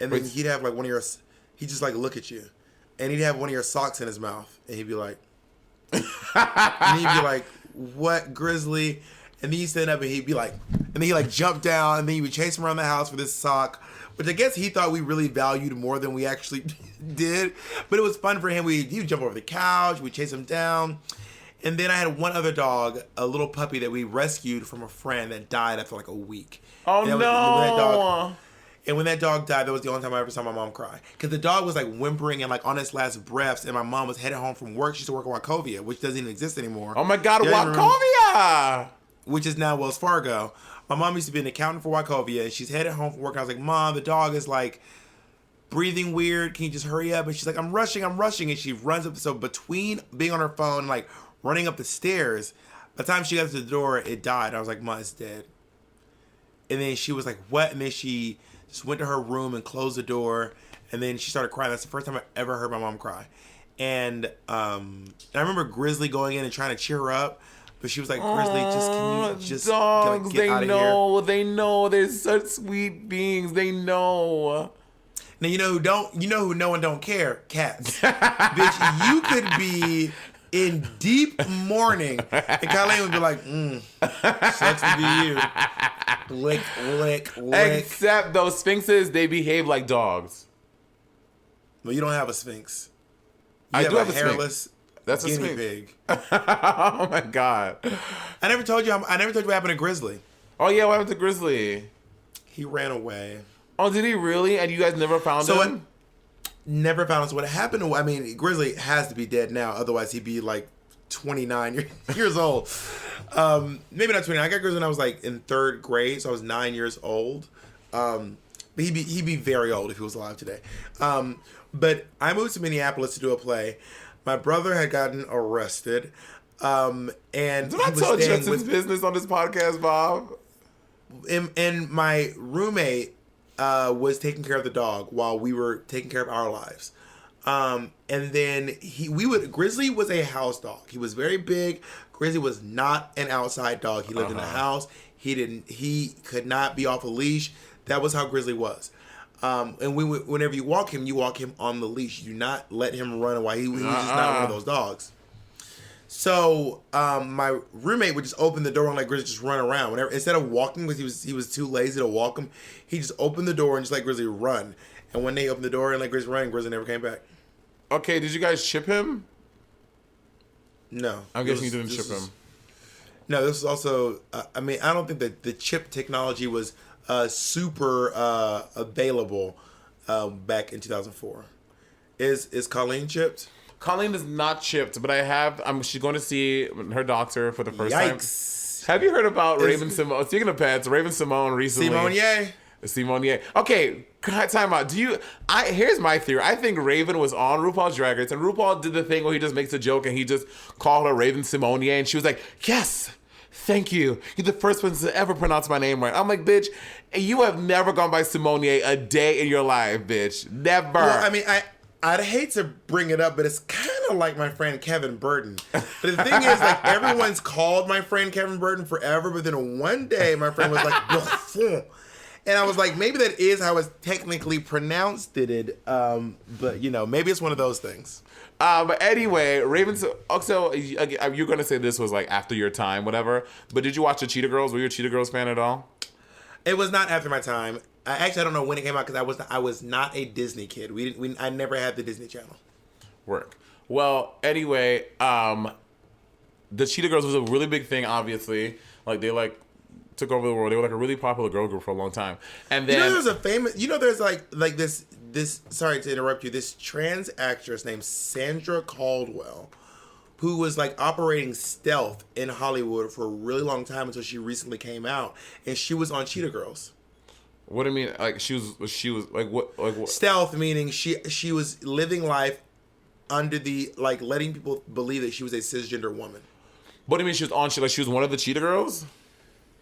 and then he'd have like he'd just like look at you, and he'd have one of your socks in his mouth, and he'd be like, and he'd be like, "What, Grizzly?" And then he'd stand up and he'd be like, and then he like jump down, and then you would chase him around the house for this sock, which I guess he thought we really valued more than we actually did, but it was fun for him. He would jump over the couch, we'd chase him down. And then I had one other dog, a little puppy that we rescued from a friend that died after like a week. Oh, no. And when that dog died, that was the only time I ever saw my mom cry. Because the dog was like whimpering and like on its last breaths, and my mom was headed home from work. She used to work at Wachovia, which doesn't even exist anymore. Oh my God, Wachovia! Which is now Wells Fargo. My mom used to be an accountant for Wachovia, and she's headed home from work. And I was like, Mom, the dog is like breathing weird. Can you just hurry up? And she's like, I'm rushing. And she runs up. So between being on her phone and like running up the stairs, by the time she got to the door, it died. I was like, Mom, it's dead. And then she was like, what? And then she just went to her room and closed the door. And then she started crying. That's the first time I ever heard my mom cry. And I remember Grizzly going in and trying to cheer her up. But she was like, Grizzly, can you just dogs, get out of here? They know. They're such sweet beings. They know. Now you know who no one don't care? Cats. Bitch, you could be in deep mourning, and Colleen would be like, sucks to be you. Lick, lick, lick. Except those sphinxes, they behave like dogs. Well, you don't have a sphinx. I do have a hairless sphinx. That's a guinea sphinx. pig. Oh my God. I never told you what happened to Grizzly. Oh yeah, what happened to Grizzly? He ran away. Oh, did he really? And you guys never found him? Never found him. So what happened to, I mean, Grizzly has to be dead now. Otherwise, he'd be like 29 years old. Maybe not 29. I got Grizzly when I was like in 3rd grade. So I was 9 years old. But he'd be very old if he was alive today. But I moved to Minneapolis to do a play. My brother had gotten arrested. And did I tell Jetson's business on this podcast, Bob? And my roommate was taking care of the dog while we were taking care of our lives. And then Grizzly was a house dog. He was very big. Grizzly was not an outside dog. He lived in a house. He could not be off a leash. That was how Grizzly was. And whenever you walk him on the leash. You do not let him run away. He was just not one of those dogs. So my roommate would just open the door and let Grizzly just run around. Instead of walking, because he was too lazy to walk him, he just opened the door and just let Grizzly run. And one day he opened the door and let Grizzly run, Grizzly never came back. Okay, did you guys ship him? No. I'm guessing you didn't ship him. No, this was also, I mean, I don't think that the chip technology was super available back in 2004. Is Colleen chipped? Colleen is not chipped, but she's going to see her doctor for the first Yikes. time. Have you heard about Raven Simone? Speaking of pets, Raven Simone recently. Simone. Okay, time out. Here's my theory. I think Raven was on RuPaul's Drag Race, and RuPaul did the thing where he just makes a joke and he just called her Raven Simone, and she was like, yes, thank you. You're the first person to ever pronounce my name right. I'm like, bitch, you have never gone by Simone a day in your life, bitch. Never. Well, I mean, I'd hate to bring it up, but it's kind of like my friend Kevin Burton. But the thing is, like, everyone's called my friend Kevin Burton forever, but then one day my friend was like, Buffon. And I was like, maybe that is how it's technically pronounced but, maybe it's one of those things. But anyway, Raven, so you're going to say this was like after your time, whatever, but did you watch the Cheetah Girls? Were you a Cheetah Girls fan at all? It was not after my time. I don't know when it came out because I was not a Disney kid. I never had the Disney Channel. Work. Well, anyway, the Cheetah Girls was a really big thing, obviously. Like, they, took over the world. They were, a really popular girl group for a long time. And then... there's a famous... there's, like this... Sorry to interrupt you. This trans actress named Sandra Caldwell, who was, operating stealth in Hollywood for a really long time until she recently came out. And she was on Cheetah Girls. What do you mean? Like she was like what? Like what? Stealth meaning she was living life under the like letting people believe that she was a cisgender woman. What do you mean she was on? She was one of the Cheetah Girls.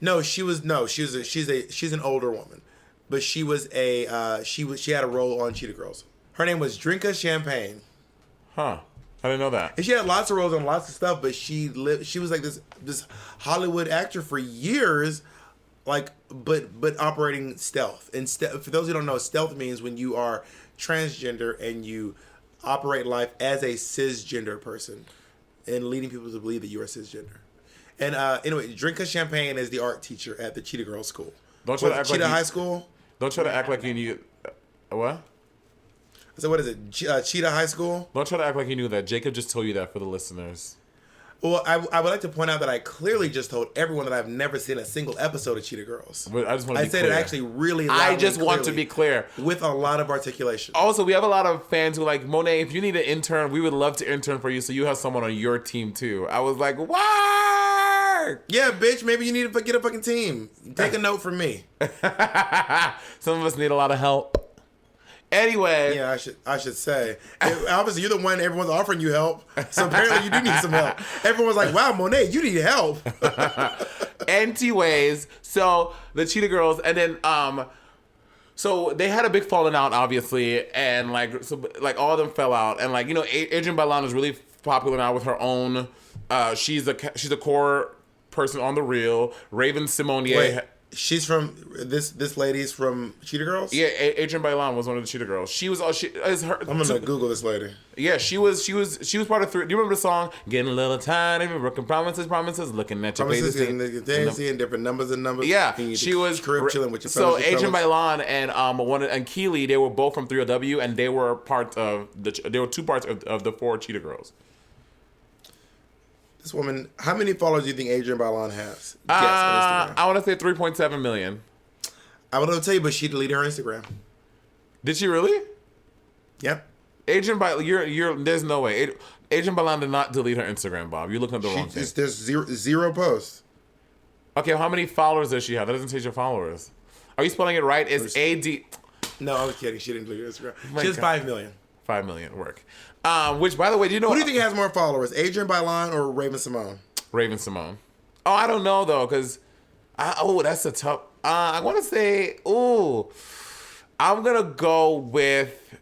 No, she's an older woman, but she had a role on Cheetah Girls. Her name was Drinka Champagne. Huh. I didn't know that. And she had lots of roles on lots of stuff, but she was like this Hollywood actor for years, like but operating stealth. And for those who don't know, stealth means when you are transgender and you operate life as a cisgender person and leading people to believe that you are cisgender. And anyway, Drinka Champagne is the art teacher at the Cheetah Girls School. Don't try to act Cheetah like High School. Don't try to act like you knew. What? So what is it? Cheetah High School? Don't try to act like you knew that. Jacob just told you that for the listeners. Well, I would like to point out that I clearly just told everyone that I've never seen a single episode of Cheetah Girls. But I just want to be said clear. it actually really loudly. I just want to be clear. With a lot of articulation. Also, we have a lot of fans who are like, Monét, if you need an intern, we would love to intern for you so you have someone on your team too. I was like, what? Yeah, bitch, maybe you need to get a fucking team. Take a note from me. Some of us need a lot of help. Anyway. Yeah, I should say. Obviously, you're the one everyone's offering you help. So apparently you do need some help. Everyone's like, wow, Monét, you need help. Anyways, so the Cheetah Girls, and then so they had a big falling out, obviously, and like all of them fell out, and like Adrienne Bailon is really popular now with her own. She's a core person on The Real. Raven Simonier. Wait, she's from this lady's from Cheetah Girls? Yeah, Adrienne Bailon was one of the Cheetah Girls. She was her. I'm gonna Google this lady. Yeah, she was part of 3. Do you remember the song "Getting a Little Tired of Broken Promises, looking at your Promises, baby, seeing different numbers and numbers. Yeah, she was chilling with your so fellas, Adrienne Bailon and Keely, they were both from 3LW, and they were part of they were 2 parts of the 4 Cheetah Girls. This woman, how many followers do you think Adrienne Bailon has? Guess on Instagram. I want to say 3.7 million. I would tell you, but she deleted her Instagram. Did she really? Yep. Adrienne Bailon, you're there's no way. Adrienne Bailon did not delete her Instagram, Bob. You're looking at the wrong thing. There's zero posts. Okay, well, how many followers does she have? That doesn't say your followers. Are you spelling it right? It's AD. No, I was kidding. She didn't delete her Instagram. My She has God. 5 million. 5 million work. Which, by the way, do you know Who do you think has more followers, Adrienne Bailon or Raven-Symoné? Raven-Symoné. Oh, I don't know though, because that's a tough. I want to say, I'm gonna go with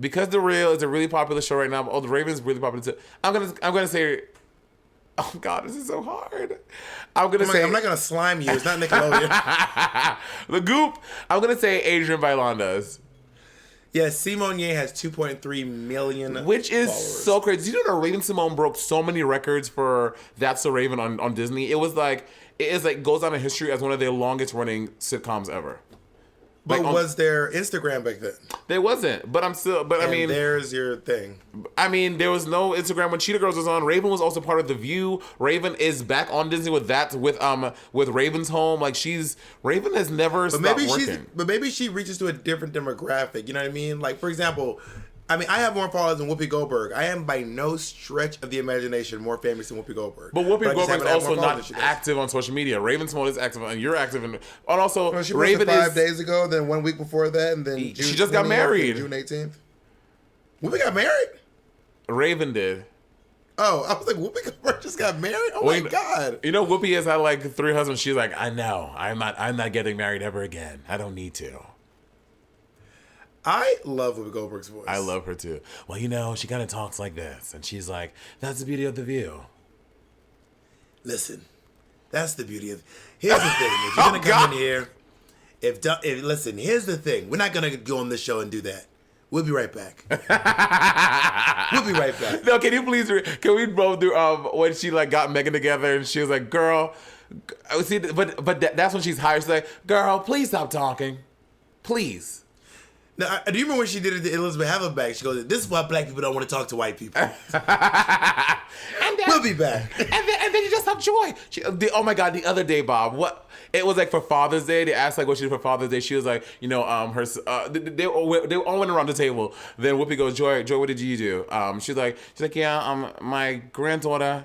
because The Real is a really popular show right now. Oh, The Raven's really popular too. I'm gonna say. Oh God, this is so hard. I'm not gonna slime you. It's not Nickelodeon. The Goop. I'm gonna say Adrienne Bailon does. Yeah, Simonier has 2.3 million Which is followers. so crazy. You know that Raven-Symoné broke so many records for That's So Raven on Disney? It was like, goes down in history as one of their longest running sitcoms ever. But was there Instagram back then? There wasn't, but I mean, there's your thing. I mean, there was no Instagram when Cheetah Girls was on. Raven was also part of The View. Raven is back on Disney with Raven's Home. Like Raven has never stopped working. But maybe she reaches to a different demographic. You know what I mean? Like for example, I have more followers than Whoopi Goldberg. I am by no stretch of the imagination more famous than Whoopi Goldberg. But Whoopi I just Goldberg is haven't had also more followers not than she does. active on social media. Raven-Symoné is active, and you're active, and also Well, she Raven posted 5 is. days ago, then 1 week before that, and then She June just got 20th, married. June 18th. Whoopi got married? Raven did. Oh, I was like, Whoopi Goldberg just got married? Oh my God. You know, Whoopi has had like 3 husbands. She's like, I know. I'm not getting married ever again. I don't need to. I love Whoopi Goldberg's voice. I love her too. Well, you know, she kind of talks like this, and she's like, "That's the beauty of The View." Listen, that's the beauty of. Here's the thing: if you're gonna come in here, listen, here's the thing: we're not gonna go on this show and do that. We'll be right back. We'll be right back. No, can you please? Can we both do when she like got Megan together, and she was like, "Girl," see, but that's when she's hired. She's like, "Girl, please stop talking, please." Now, do you remember when she did it to Elizabeth Haverback? She goes, "This is why black people don't want to talk to white people." And then, We'll be back. And then you just have joy. Oh my God, the other day, Bob, what? It was like for Father's Day. They asked like what she did for Father's Day. She was like, they all went around the table. Then Whoopi goes, Joy, what did you do? She's like, yeah, my daughter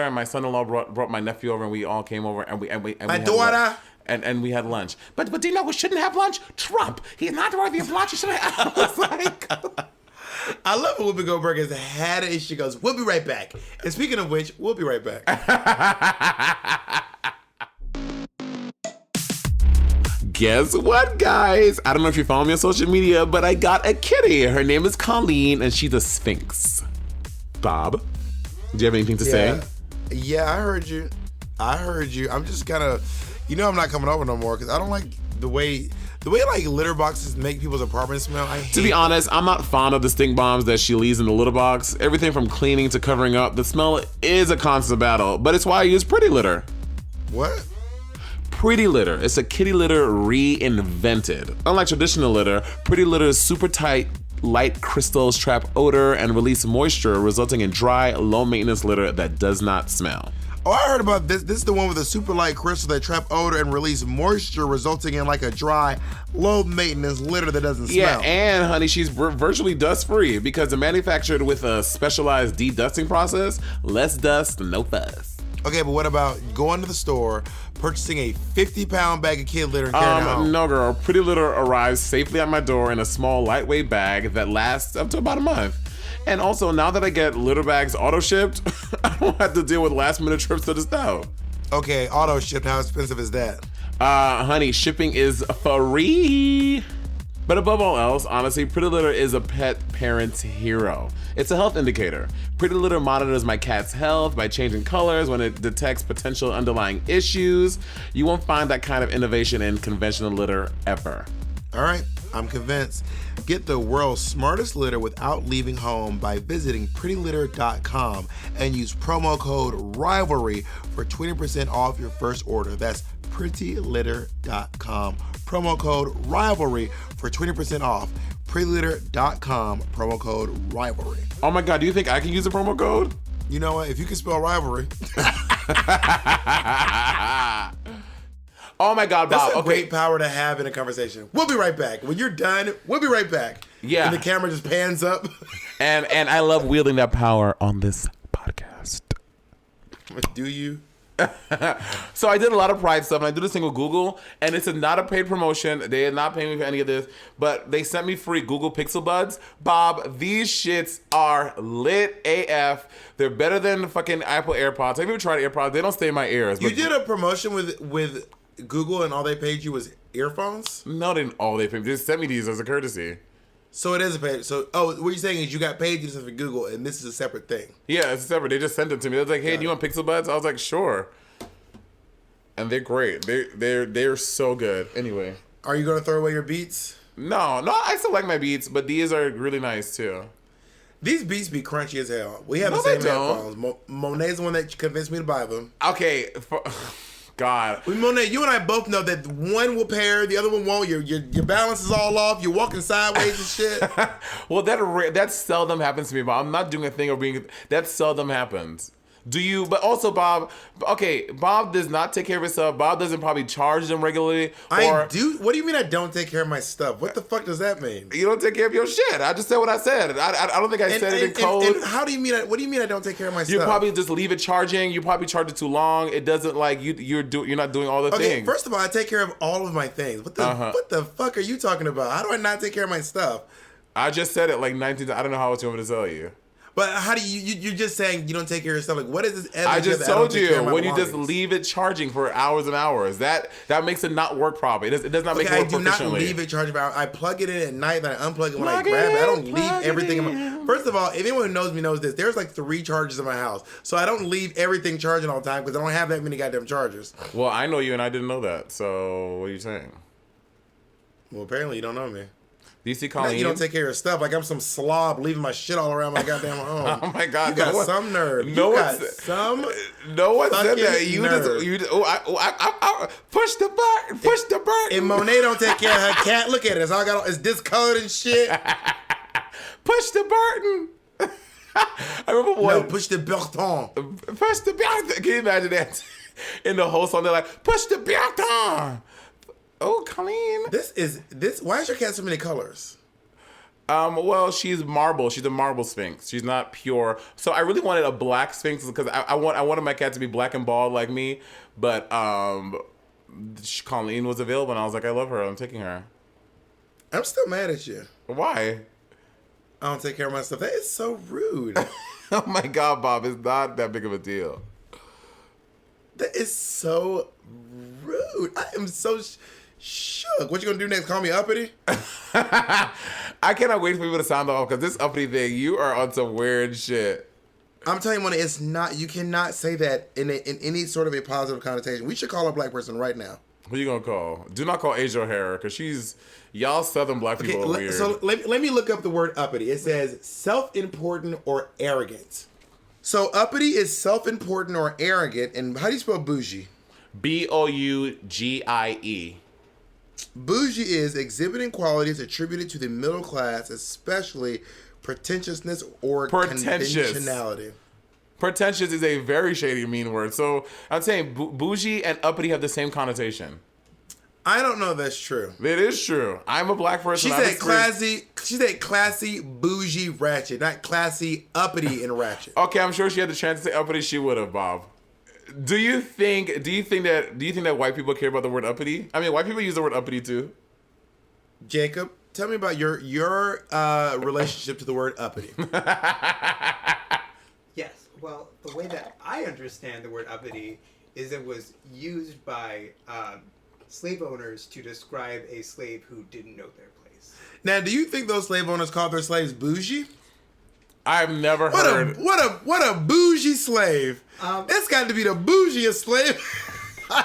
and my son-in-law brought my nephew over, and we all came over, and we My daughter. And we had lunch. But do you know who shouldn't have lunch? Trump. He's not worthy of lunch. He shouldn't have. I was like... I love when Whoopi Goldberg has had it. She goes, we'll be right back. And speaking of which, we'll be right back. Guess what, guys? I don't know if you follow me on social media, but I got a kitty. Her name is Colleen, and she's a Sphinx. Bob, do you have anything to say? Yeah, I heard you. I'm just kind of, I'm not coming over no more because I don't like the way like litter boxes make people's apartments smell. To be honest, I'm not fond of the stink bombs that she leaves in the litter box. Everything from cleaning to covering up, the smell is a constant battle, but it's why I use Pretty Litter. What? Pretty Litter. It's a kitty litter reinvented. Unlike traditional litter, Pretty Litter's super tight, light crystals trap odor and release moisture, resulting in dry, low-maintenance litter that does not smell. Oh, I heard about this. This is the one with the super light crystal that trap odor and release moisture, resulting in like a dry, low-maintenance litter that doesn't smell. Yeah, and honey, she's virtually dust-free because they're manufactured with a specialized de-dusting process. Less dust, no fuss. Okay, but what about going to the store, purchasing a 50-pound bag of kid litter and carrying it home? No, girl. Pretty Litter arrives safely at my door in a small, lightweight bag that lasts up to about a month. And also, now that I get litter bags auto-shipped, I don't have to deal with last-minute trips to the stove. Okay, auto-shipped, how expensive is that? Honey, shipping is free. But above all else, honestly, Pretty Litter is a pet parent's hero. It's a health indicator. Pretty Litter monitors my cat's health by changing colors when it detects potential underlying issues. You won't find that kind of innovation in conventional litter ever. All right, I'm convinced. Get the world's smartest litter without leaving home by visiting prettylitter.com and use promo code RIVALRY for 20% off your first order. That's prettylitter.com. Promo code RIVALRY for 20% off. prettylitter.com, promo code RIVALRY. Oh my God, do you think I can use a promo code? You know what? If you can spell rivalry. Oh my God, Bob. That's a great power to have in a conversation. We'll be right back. When you're done, we'll be right back. Yeah. And the camera just pans up. And I love wielding that power on this podcast. Do you? So I did a lot of Pride stuff, and I did this thing with Google, and this is not a paid promotion. They did not pay me for any of this, but they sent me free Google Pixel Buds. Bob, these shits are lit AF. They're better than the fucking Apple AirPods. Have you ever tried AirPods? They don't stay in my ears. You did a promotion with Google, and all they paid you was earphones? No, they didn't all they paid me. They just sent me these as a courtesy. So it is a paid. So, what you're saying is you got paid to do something for Google, and this is a separate thing. Yeah, it's separate. They just sent it to me. They was like, "Hey, do you want Pixel Buds?" I was like, "Sure." And they're great. They're so good. Anyway, are you gonna throw away your Beats? No, I still like my Beats, but these are really nice too. These Beats be crunchy as hell. We have No, the same they don't. headphones. Monet's the one that convinced me to buy them. Okay, God. Monet, you and I both know that one will pair, the other one won't. Your balance is all off. You're walking sideways and shit. Well, that seldom happens to me, but I'm not doing a thing of being. That seldom happens. Do you? But also, Bob. Okay, Bob does not take care of himself. Bob doesn't probably charge them regularly. I do. What do you mean I don't take care of my stuff? What the fuck does that mean? You don't take care of your shit. I just said what I said. I don't think I said it in code. And how do you mean? What do you mean I don't take care of my stuff? You probably just leave it charging. You probably charge it too long. It doesn't like you're not doing all the things. First of all, I take care of all of my things. What the fuck are you talking about? How do I not take care of my stuff? I just said it like 19 times. I don't know how else you want me to tell you. But how do you're just saying you don't take care of your stuff? Like, what is this evidence? I just that told I don't take care of you my when you belongings? just leave it charging for hours and hours. That makes it not work properly. It does not make it work I do not proficiently. leave it charging. I plug it in at night, then I unplug it when I Plug grab it it. I don't in, leave plug everything. it First of all, if anyone who knows me knows this. There's like 3 chargers in my house, so I don't leave everything charging all the time because I don't have that many goddamn chargers. Well, I know you and I didn't know that. So what are you saying? Well, apparently you don't know me. Do you see Colleen? You don't take care of your stuff. Like I'm some slob leaving my shit all around my goddamn home. Oh my God! You got some nerve. No one said that. You just I push the button. Push the button. And Monet don't take care of her cat. Look at it. It's all got. It's discolored and shit. Push the button. I remember one. No, push the button. Push the button. Can you imagine that? In the whole song, they're like, push the button. Oh, Colleen. Why is your cat so many colors? Well, she's marble. She's a marble sphinx. She's not pure. So I really wanted a black sphinx because I wanted my cat to be black and bald like me. But Colleen was available, and I was like, I love her. I'm taking her. I'm still mad at you. Why? I don't take care of my stuff. That is so rude. Oh my God, Bob, it's not that big of a deal. That is so rude. I am so shook. What you gonna do next? Call me uppity? I cannot wait for people to sound off because this uppity thing, you are on some weird shit. I'm telling you, it's not. You cannot say that in any sort of a positive connotation. We should call a black person right now. Who you gonna call? Do not call Asia O'Hara because y'all Southern black people are weird. So let me look up the word uppity. It says self-important or arrogant. So uppity is self-important or arrogant. And how do you spell bougie? Bougie. Bougie is exhibiting qualities attributed to the middle class, especially pretentiousness or conventionality. Pretentious is a very shady, mean word. So I'm saying bougie and uppity have the same connotation. I don't know if that's true. It is true. I'm a black person. She said classy. She said classy, bougie, ratchet, not classy, uppity, and ratchet. Okay, I'm sure she had the chance to say uppity. She would have, Bob. Do you think that white people care about the word uppity? I mean, white people use the word uppity too. Jacob, tell me about your relationship to the word uppity. Yes. Well, the way that I understand the word uppity is it was used by slave owners to describe a slave who didn't know their place. Now, do you think those slave owners called their slaves bougie? I've never heard. What a bougie slave. That's got to be the bougiest slave.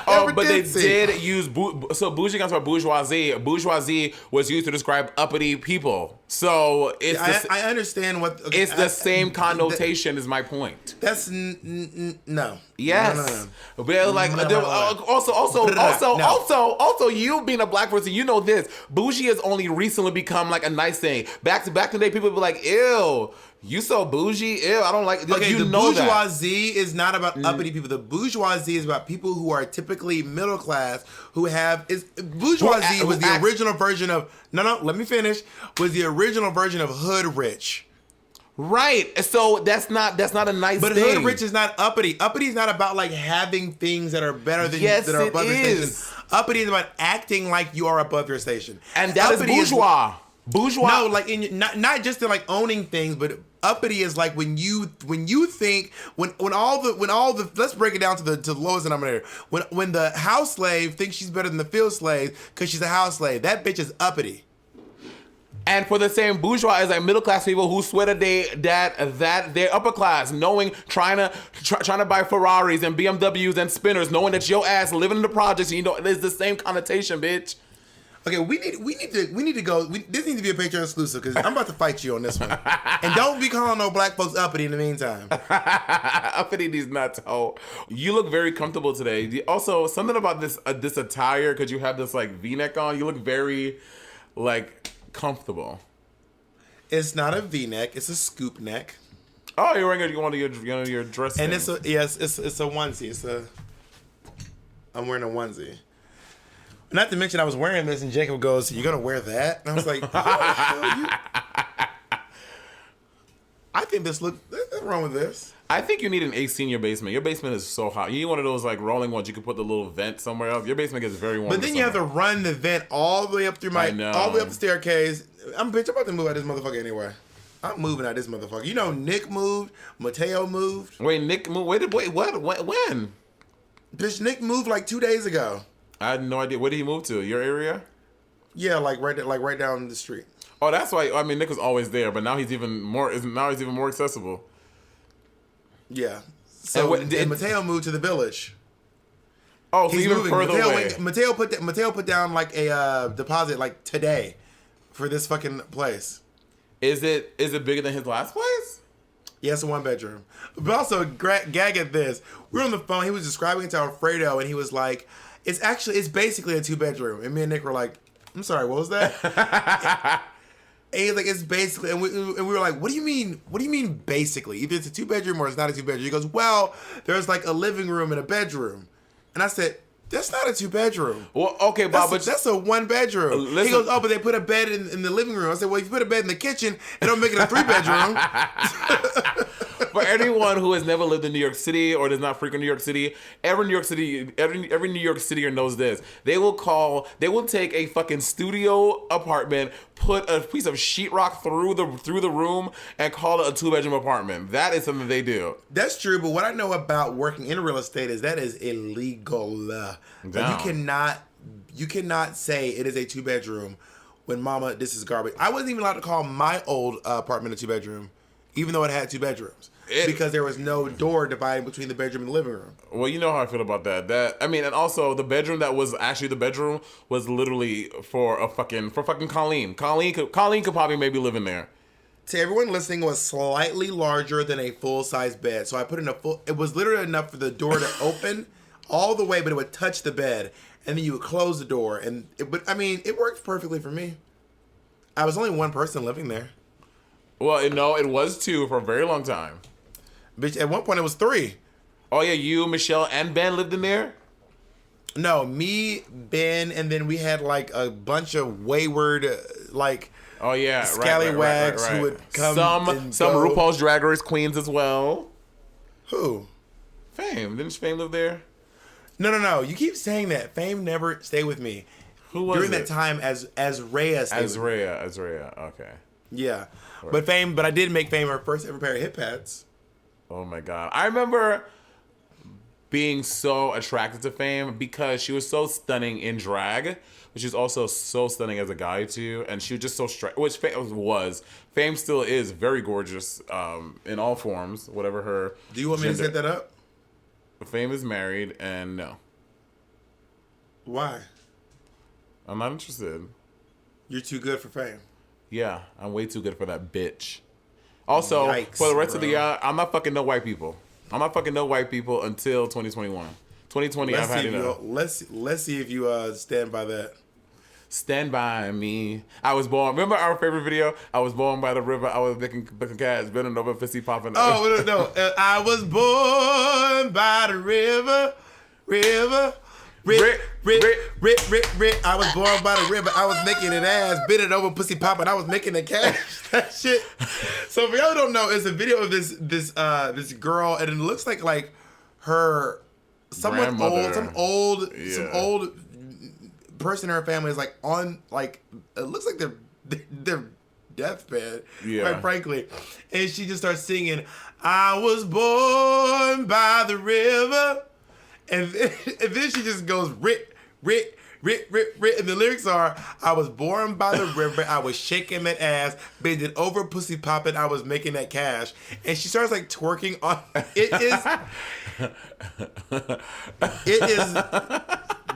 But they did use so bougie comes from bourgeoisie. Bourgeoisie was used to describe uppity people. So it's I understand what it's the same connotation. Is my point. That's no. Yes. No. But like also you being a black person, you know this. Bougie has only recently become like a nice thing. Back in the day, people would be like, ew. You so bougie? Ew, I don't like. Okay, you the know bourgeoisie is not about uppity people. The bourgeoisie is about people who are typically middle class, who have bourgeoisie was the original version of let me finish. Was the original version of hood rich. Right. So that's not a nice but thing. But hood rich is not uppity. Uppity is not about like having things that are better than yes, that are above your is. station. Uppity is about acting like you are above your station. And that is bourgeois. Bourgeois. No, like not just in like owning things, but uppity is like when you think when all the let's break it down to the lowest denominator. When the house slave thinks she's better than the field slave because she's a house slave, that bitch is uppity. And for the same bourgeois as like middle class people who swear that they're upper class, trying to buy Ferraris and BMWs and spinners, knowing that your ass living in the projects, and there's the same connotation, bitch. Okay, we need to go. This needs to be a Patreon exclusive because I'm about to fight you on this one. And don't be calling no black folks uppity in the meantime. Uppity these nuts. Oh, you look very comfortable today. Also, something about this attire because you have this like V-neck on. You look very like comfortable. It's not a V-neck. It's a scoop neck. Oh, you're wearing one of your dress. And it's a onesie. I'm wearing a onesie. Not to mention, I was wearing this, and Jacob goes, "You're gonna wear that?" And I was like, I think this look. What's wrong with this? I think you need an AC in your basement. Your basement is so hot. You need one of those like rolling ones. You can put the little vent somewhere else. Your basement gets very warm. But then you have to run the vent all the way up through all the way up the staircase. I'm about to move out this motherfucker anyway. I'm moving out this motherfucker. You know, Nick moved. Mateo moved. Wait, Nick moved. Wait, what? When? Bitch, Nick moved like 2 days ago. I had no idea. Where did he move to? Your area? Yeah, right down the street. Oh, that's why. I mean, Nick was always there, but now he's even more accessible. Yeah. So and Mateo moved to the village. Oh, so he's even further away. Mateo put down like a deposit like today for this fucking place. Is it bigger than his last place? Yeah, it's a 1-bedroom. But also, gag at this. We were on the phone. He was describing it to Alfredo, and he was like, It's basically a 2-bedroom. And me and Nick were like, I'm sorry, what was that? And he's like, it's basically, and we were like, what do you mean? What do you mean basically? Either it's a 2-bedroom or it's not a 2-bedroom. He goes, well, there's like a living room and a bedroom. And I said, that's not a 2-bedroom. Well, okay, Bob, that's a 1-bedroom. He goes, oh, but they put a bed in the living room. I said, well, if you put a bed in the kitchen, it don't make it a 3-bedroom. For anyone who has never lived in New York City or does not frequent New York City, every New York Cityer knows this. They will take a fucking studio apartment, put a piece of sheetrock through the room, and call it a 2-bedroom apartment. That is something they do. That's true, but what I know about working in real estate is that is illegal. Like, you cannot say it is a 2-bedroom when mama, this is garbage. I wasn't even allowed to call my old apartment a 2-bedroom, even though it had 2 bedrooms. Because there was no door dividing between the bedroom and the living room. Well, you know how I feel about that. And also the bedroom that was actually the bedroom was literally for fucking Colleen. Colleen could probably maybe live in there. To everyone listening, it was slightly larger than a full-size bed. So I put in it was literally enough for the door to open all the way, but it would touch the bed. And then you would close the door. It worked perfectly for me. I was only one person living there. Well, no, it was 2 for a very long time. Bitch, at one point it was 3. Oh, yeah, you, Michelle, and Ben lived in there? No, me, Ben, and then we had like a bunch of wayward, oh, yeah, scallywags right. who would come Some go. RuPaul's Drag Race queens as well. Who? Fame. Didn't Fame live there? No. You keep saying that. Fame never stayed with me. Who was during it? that time as Rhea stayed with me. Azrea. Okay. Yeah, but I did make Fame her first ever pair of hip pads. Oh my God. I remember being so attracted to Fame because she was so stunning in drag, but she was also so stunning as a guy too, and she was just so which Fame was. Fame still is very gorgeous in all forms, whatever her. Do you want me to set that up? Fame is married, and no. Why? I'm not interested. You're too good for Fame. Yeah, I'm way too good for that bitch. Also, Yikes, for the rest of the bro. year, I'm not fucking no white people. I'm not fucking no white people until 2021. 2020, I've had enough. Let's see if you stand by that. Stand by me. I was born. Remember our favorite video? I was born by the river. I was making cats, bending over, fissy popping. Oh no! I was born by the river. I was born by the river. I was making an ass, bit it over, pussy popping. I was making a cash. That shit. So if y'all don't know, it's a video of this girl, and it looks like her someone Grandmother. old, some old person in her family is like on it looks like their deathbed. Yeah. Quite frankly, and she just starts singing, "I was born by the river." And then she just goes, Rit. And the lyrics are, I was born by the river. I was shaking that ass, bending over, pussy popping. I was making that cash. And she starts like twerking on. It is.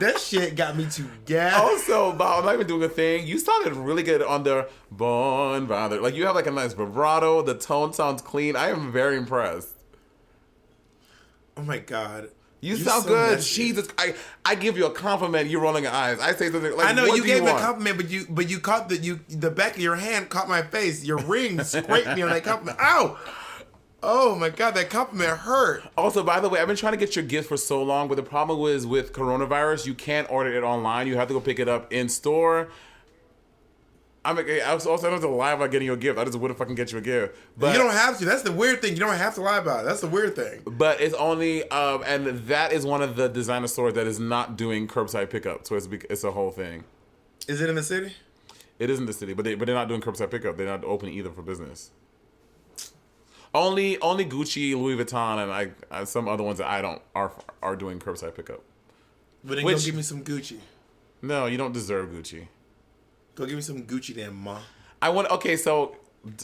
That shit got me to gas. Also, Bob, I'm not even doing a thing. You sounded really good on the born by the. Like, you have like a nice vibrato. The tone sounds clean. I am very impressed. Oh my God. You You're sound so good. messy. Jesus, I give you a compliment. You're rolling your eyes. I say something like, I know what you do gave me a want? compliment, but you caught the back of your hand caught my face. Your ring scraped me on that compliment. Ow! Oh my God, that compliment hurt. Also, by the way, I've been trying to get your gift for so long, but the problem was with coronavirus, you can't order it online. You have to go pick it up in store. I was also not to lie about getting you a gift. I just wouldn't fucking get you a gift. But You don't have to. That's the weird thing. You don't have to lie about it. That's the weird thing. But it's only, and that is one of the designer stores that is not doing curbside pickup. So it's a whole thing. Is it in the city? It is in the city, but they're not doing curbside pickup. They're not open either for business. Only Gucci, Louis Vuitton, and some other ones that I don't are doing curbside pickup. But then go give me some Gucci. No, you don't deserve Gucci. Go give me some Gucci then, ma. Okay, so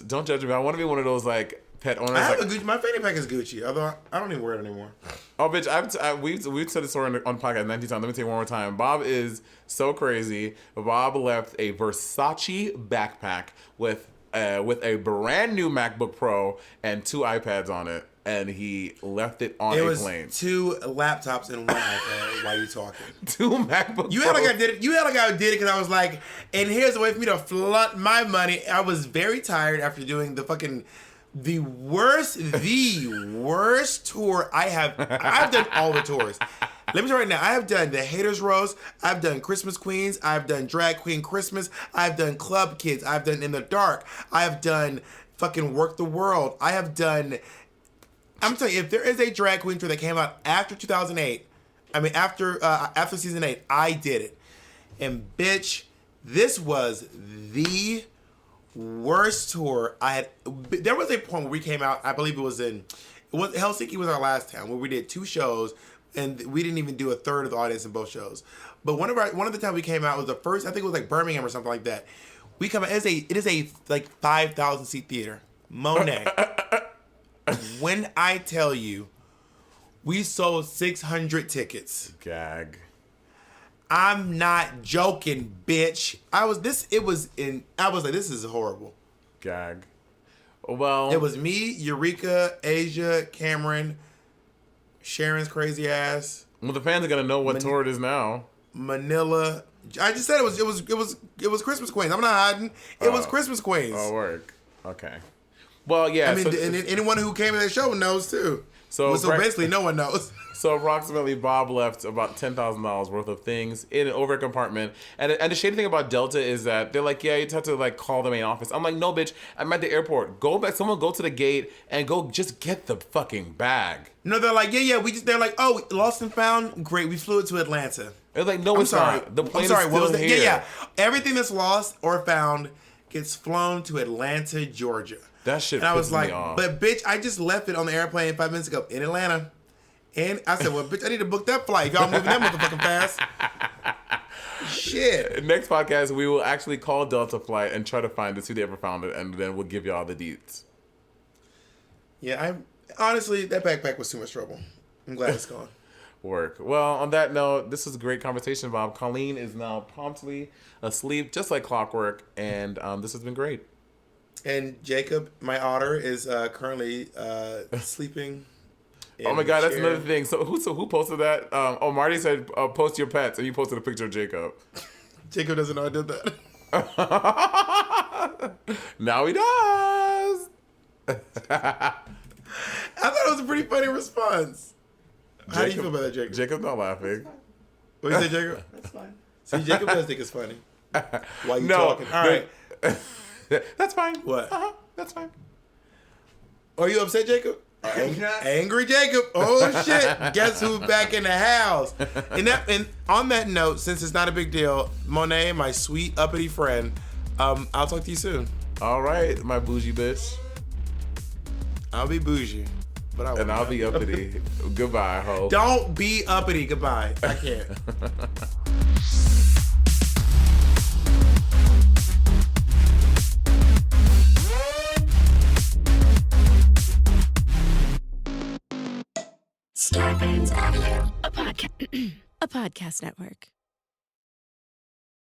don't judge me. I want to be one of those like pet owners. I have like, a Gucci. My fanny pack is Gucci, although I don't even wear it anymore. Oh, bitch! We've said this story on podcast 19 times. Let me tell you one more time. Bob is so crazy. Bob left a Versace backpack with a brand new MacBook Pro and 2 iPads on it, and he left it on a plane. 2 laptops and 1 iPad while you talking. 2 MacBook. You had like I did it. You had like I did it because I was like, and here's a way for me to flood my money. I was very tired after doing the worst tour I have. I've done all the tours. Let me tell you right now, I have done the Haters Rose, I've done Christmas Queens, I've done Drag Queen Christmas, I've done Club Kids, I've done In the Dark, I have done fucking Work the World, I have done I'm telling you, if there is a drag queen tour that came out after 2008, after season 8, I did it. And bitch, this was the worst tour I had. There was a point where we came out, I believe it was Helsinki was our last town, where we did 2 shows, and we didn't even do a third of the audience in both shows. But one of the times we came out was the first, I think it was like Birmingham or something like that. We come out, it is a like 5,000 seat theater. Monét. When I tell you, we sold 600 tickets. Gag. I'm not joking, bitch. I was like, this is horrible. Gag. Well, it was me, Eureka, Asia, Cameron, Sharon's crazy ass. Well, the fans are gonna know what tour it is now. Manila. I just said it was Christmas Queens. I'm not hiding. It was Christmas Queens. Oh, work. Okay. Well, yeah. I mean, and anyone who came to that show knows too. So basically, no one knows. So approximately, Bob left about $10,000 worth of things in an overhead compartment. And the shady thing about Delta is that they're like, yeah, you have to like call the main office. I'm like, no, bitch, I'm at the airport. Go back. Someone go to the gate and go just get the fucking bag. No, they're like, yeah. They're like, oh, lost and found. Great, we flew it to Atlanta. It's like, no, it's not. The plane is still what was that? here. Yeah. Everything that's lost or found gets flown to Atlanta, Georgia. That shit. And I was like, me off. but bitch, I just left it on the airplane 5 minutes ago in Atlanta. And I said, well, bitch, I need to book that flight. Y'all moving that motherfucking fast. Shit. Next podcast, we will actually call Delta Flight and try to find it, see if they ever found it, and then we'll give y'all the deets. Yeah, honestly, that backpack was too much trouble. I'm glad it's gone. Work. Well, on that note, this was a great conversation, Bob. Colleen is now promptly asleep, just like clockwork, and this has been great. And Jacob, my otter, is currently sleeping. Oh my God, that's another thing. So who posted that? Marty said, post your pets, and you posted a picture of Jacob. Jacob doesn't know I did that. Now he does. I thought it was a pretty funny response. How do you feel about that, Jacob? Jacob's not laughing. What do you say, Jacob? That's fine. See, Jacob does think it's funny. Why you talking? All right. That's fine. What? That's fine. Are you upset, Jacob? Not. Angry Jacob. Oh shit! Guess who's back in the house? And on that note, since it's not a big deal, Monét, my sweet uppity friend, I'll talk to you soon. All right, my bougie bitch. I'll be bougie, but I'll be uppity. Goodbye, ho. Don't be uppity. Goodbye. I can't. Starburns Audio, a podcast network.